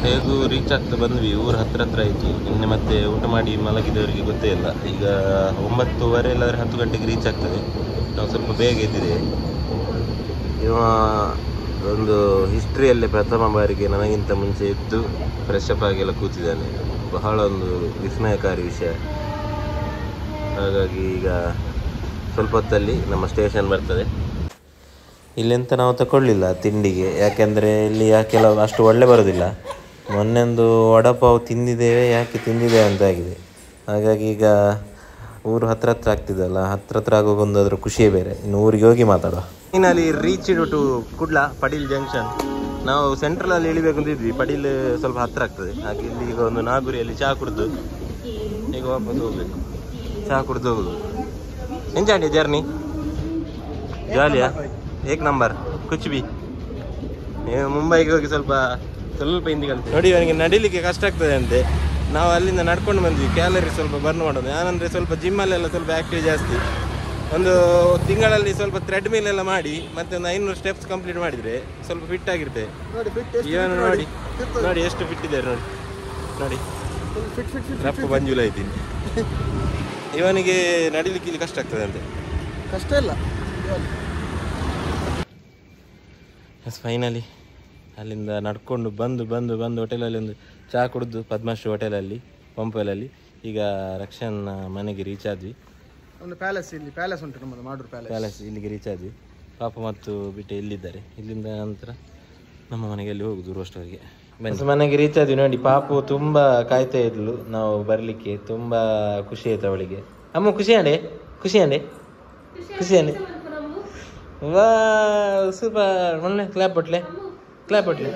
ಹೇಗೂ ರೀಚ್ ಆಗ್ತಾ ಬಂದ್ವಿ. ಊರು ಹತ್ರ ಆಯಿತು. ನಿನ್ನೆ ಮತ್ತೆ ಊಟ ಮಾಡಿ ಮಲಗಿದವರಿಗೆ ಗೊತ್ತೇ ಇಲ್ಲ. ಈಗ 9:15 ಇಲ್ಲಾಂದರೆ 10 ಗಂಟೆಗೆ ರೀಚ್ ಆಗ್ತದೆ. ನಾವು ಸ್ವಲ್ಪ ಬೇಗ ಎದ್ದಿದ್ದೇವೆ. ಇವ ಒಂದು ಹಿಸ್ಟ್ರಿಯಲ್ಲೇ ಪ್ರಥಮ ಬಾರಿಗೆ ನನಗಿಂತ ಮುಂಚೆ ಎದ್ದು ಫ್ರೆಶ್ ಅಪ್ ಆಗೆಲ್ಲ ಕೂತಿದ್ದಾನೆ. ಬಹಳ ಒಂದು ವಿಸ್ಮಯಕಾರಿ ವಿಷಯ. ಹಾಗಾಗಿ ಈಗ ಸ್ವಲ್ಪ ಹೊತ್ತಲ್ಲಿ ನಮ್ಮ ಸ್ಟೇಷನ್ ಬರ್ತದೆ. ಇಲ್ಲೆಂತ ನಾವು ತಗೊಳ್ಳಿಲ್ಲ ತಿಂಡಿಗೆ, ಯಾಕೆಂದರೆ ಇಲ್ಲಿ ಕೆಲವು ಅಷ್ಟು ಒಳ್ಳೆ ಬರೋದಿಲ್ಲ. ಮೊನ್ನೆಂದು ವಡಪಾವ್ ತಿಂದಿದ್ದೇವೆ, ಯಾಕೆ ತಿಂದಿದೆ ಅಂತ ಆಗಿದೆ. ಹಾಗಾಗಿ ಈಗ ಊರು ಹತ್ರ ಆಗ್ತಿದ್ದಲ್ಲ, ಹತ್ರ ಆಗೋಗೊಂದು ಅದ್ರ ಖುಷಿಯೇ ಬೇರೆ. ಇನ್ನು ಊರಿಗೆ ಹೋಗಿ ಮಾತಾಡುವ. Finally reached to Kudla Padil junction. ನಾವು ಸೆಂಟ್ರಲಲ್ಲಿ ಇಳಿಬೇಕು ಅಂತಿದ್ವಿ, ಪಡೀಲ್ ಸ್ವಲ್ಪ ಹತ್ತಿರ ಆಗ್ತದೆ. ಹಾಗೆ ಇಲ್ಲಿ ಈಗ ಒಂದು ನಾಗುರಿಯಲ್ಲಿ ಚಹಾ ಕುಡಿದು ಈಗ ವಾಪಸ್ ಹೋಗ್ಬೇಕು. ಚಹಾ ಕುಡಿದು ಹೋಗುದು. ಎಂಜಾಯ್ ಜರ್ನಿ, ಜಾಲಿಯಾ, ಏಕ್ ನಂಬರ್, ಕುಚ್ ಬಿ. ಮುಂಬೈಗೆ ಹೋಗಿ ಸ್ವಲ್ಪ ಹಿಂದಿ ಕಲಿತು ನೋಡಿ. ಅವನಿಗೆ ನಡಿಲಿಕ್ಕೆ ಕಷ್ಟ ಆಗ್ತದೆ ಅಂತೆ. ನಾವು ಅಲ್ಲಿಂದ ನಡ್ಕೊಂಡು ಬಂದ್ವಿ, ಕ್ಯಾಲರಿ ಸ್ವಲ್ಪ ಬರ್ನ್ ಮಾಡೋದು. ನಾನಂದರೆ ಸ್ವಲ್ಪ ಜಿಮ್ಮಲ್ಲೆಲ್ಲ ಸ್ವಲ್ಪ ಆ್ಯಕ್ಟಿವ್ ಜಾಸ್ತಿ. ಒಂದು ತಿಂಗಳಲ್ಲಿ ಸ್ವಲ್ಪ ಥ್ರೆಡ್ಮಿಲ್ ಎಲ್ಲ ಮಾಡಿ ಮತ್ತೆ ಒಂದು 500 ಸ್ಟೆಪ್ಸ್ ಕಂಪ್ಲೀಟ್ ಮಾಡಿದರೆ ಸ್ವಲ್ಪ ಫಿಟ್ ಆಗಿರ್ತೇವೆ. ಇವನು ನೋಡಿ ನೋಡಿ ಎಷ್ಟು ಫಿಟ್ ಇದ್ದಾರೆ ನೋಡಿ ನೋಡಿ, ರಪ್ಪ ಬಂಜುಲ ಇದ್ದೀನಿ. ಇವನಿಗೆ ನಡಿಲಿಕ್ಕೆ ಇಲ್ಲಿ ಕಷ್ಟ ಆಗ್ತದೆ ಅಂತೆ. ಕಷ್ಟ ಇಲ್ಲ. ಫೈನಲಿ ಅಲ್ಲಿಂದ ನಡ್ಕೊಂಡು ಬಂದು ಬಂದು ಬಂದು ಹೋಟೆಲಲ್ಲಿ ಒಂದು ಚಹಾ ಕುಡಿದು ಪದ್ಮಶ್ರೀ ಹೋಟೆಲಲ್ಲಿ ಪಂಪಲಲ್ಲಿ ಈಗ ರಕ್ಷನ್ ಮನೆಗೆ ರೀಚ್ ಆದ್ವಿ. ಒಂದು ಪ್ಯಾಲೇಸ್, ಇಲ್ಲಿ ಪ್ಯಾಲೇಸ್ ಉಂಟು ನಮ್ಮದು ಮಾಡೂರು ಪ್ಯಾಲೇಸ್, ಇಲ್ಲಿಗೆ ರೀಚ್ ಆದ್ವಿ. ಪಾಪ ಮತ್ತು ಬಿಟ್ಟು ಇಲ್ಲಿದ್ದಾರೆ. ಇಲ್ಲಿಂದ ನಂತರ ನಮ್ಮ ಮನೆಗೆ ಹೋಗುದು ರೋಸ್ಟರ್ಗೆ. ಮನೆಗೆ ರೀಚ್ ಆದ್ವಿ ನೋಡಿ. ಪಾಪು ತುಂಬ ಕಾಯ್ತಾ ಇದ್ಲು ನಾವು ಬರಲಿಕ್ಕೆ. ತುಂಬ ಖುಷಿ ಆಯ್ತು ಅವಳಿಗೆ. ಅಮ್ಮ ಖುಷಿ ಅಂಡೆ ಖುಷಿ ಅಂಡೆ ಖುಷಿ ಅಂಡೆ ವಾ ಸೂಪರ್. ಮೊನ್ನೆ ಕ್ಲಾಪ್ ಬಟ್ಲೆ ಕ್ಲಾಪ್ ಬಟ್ಲೆ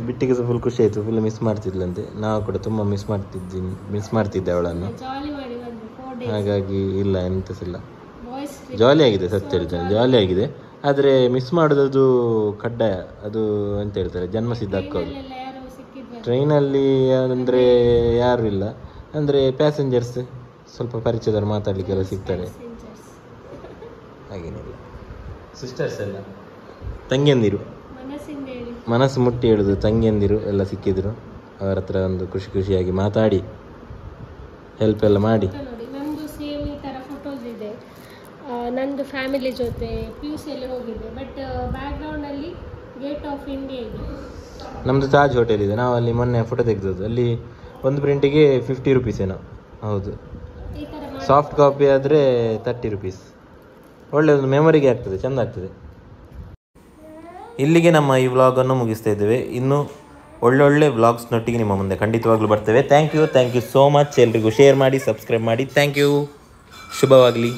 ಬಿಟ್ಟಿಗೆ ಸಹ ಫುಲ್ ಖುಷಿ ಆಯಿತು. ಫುಲ್ ಮಿಸ್ ಮಾಡ್ತಿದ್ಲಂತೆ. ನಾವು ಕೂಡ ತುಂಬ ಮಿಸ್ ಮಾಡ್ತಿದ್ದೆ ಅವಳನ್ನು. ಹಾಗಾಗಿ ಇಲ್ಲ ಎಂತಸಿಲ್ಲ, ಜಾಲಿ ಆಗಿದೆ. ಸತ್ಯ ಹೇಳ್ತೇನೆ, ಜಾಲಿ ಆಗಿದೆ. ಆದರೆ ಮಿಸ್ ಮಾಡೋದು ಕಡ್ಡಾಯ. ಅದು ಎಂತ ಹೇಳ್ತಾರೆ, ಜನ್ಮಸಿದ್ಧ ಹಕ್ಕೋದು. ಟ್ರೈನಲ್ಲಿ ಅಂದರೆ ಯಾರು ಇಲ್ಲ, ಅಂದರೆ ಪ್ಯಾಸೆಂಜರ್ಸ್ ಸ್ವಲ್ಪ ಪರಿಚಯದವ್ರು ಮಾತಾಡಲಿಕ್ಕೆಲ್ಲ ಸಿಗ್ತಾರೆ. ಹಾಗೇನಿಲ್ಲ. ಸಿಸ್ಟರ್ಸ್ ಎಲ್ಲ ತಂಗಿಯಂದಿರು, ಮನಸ್ಸು ಮುಟ್ಟಿ ಹೇಳುದು ತಂಗಿಯಂದಿರು ಎಲ್ಲ ಸಿಕ್ಕಿದ್ರು. ಅವರ ಹತ್ರ ಒಂದು ಖುಷಿ ಖುಷಿಯಾಗಿ ಮಾತಾಡಿ ಹೆಲ್ಪ್ ಎಲ್ಲ ಮಾಡಿ. ನಂದು ಸೇಮ್ ಈ ಥರ ಫೋಟೋಸ್ ಇದೆ. ನಂದು ಫ್ಯಾಮಿಲಿ ಜೊತೆ PUCಯಲ್ಲಿ ಹೋಗಿದ್ದೆ. ಬಟ್ ಬ್ಯಾಕ್ಗ್ರೌಂಡಲ್ಲಿ ಗೇಟ್ ಆಫ್ ಇಂಡಿಯಾ ಇದೆ. ನಮ್ಮದು ತಾಜ್ ಹೋಟೆಲ್ ಇದೆ. ನಾವು ಅಲ್ಲಿ ಮೊನ್ನೆ ಫೋಟೋ ತೆಗೆದದ್ದು. ಅಲ್ಲಿ ಒಂದು ಪ್ರಿಂಟಿಗೆ 50 ರುಪೀಸ್ ಏನೋ. ಹೌದು, ಸಾಫ್ಟ್ ಕಾಪಿ ಆದರೆ 30 ರುಪೀಸ್. ಒಳ್ಳೆ ಒಂದು ಮೆಮೊರಿಗೆ ಆಗ್ತದೆ, ಚೆಂದ ಆಗ್ತದೆ. ಇಲ್ಲಿಗೆ ನಮ್ಮ ಈ ವ್ಲಾಗನ್ನು ಮುಗಿಸ್ತಾ ಇದ್ದೇವೆ. ಇನ್ನು ಒಳ್ಳೊಳ್ಳೆ ವ್ಲಾಗ್ಸ್ನೊಟ್ಟಿಗೆ ನಿಮ್ಮ ಮುಂದೆ ಖಂಡಿತವಾಗ್ಲೂ ಬರ್ತೇವೆ. Thank you so much. ಎಲ್ರಿಗೂ ಶೇರ್ ಮಾಡಿ, ಸಬ್ಸ್ಕ್ರೈಬ್ ಮಾಡಿ. Thank you. ಶುಭವಾಗಲಿ.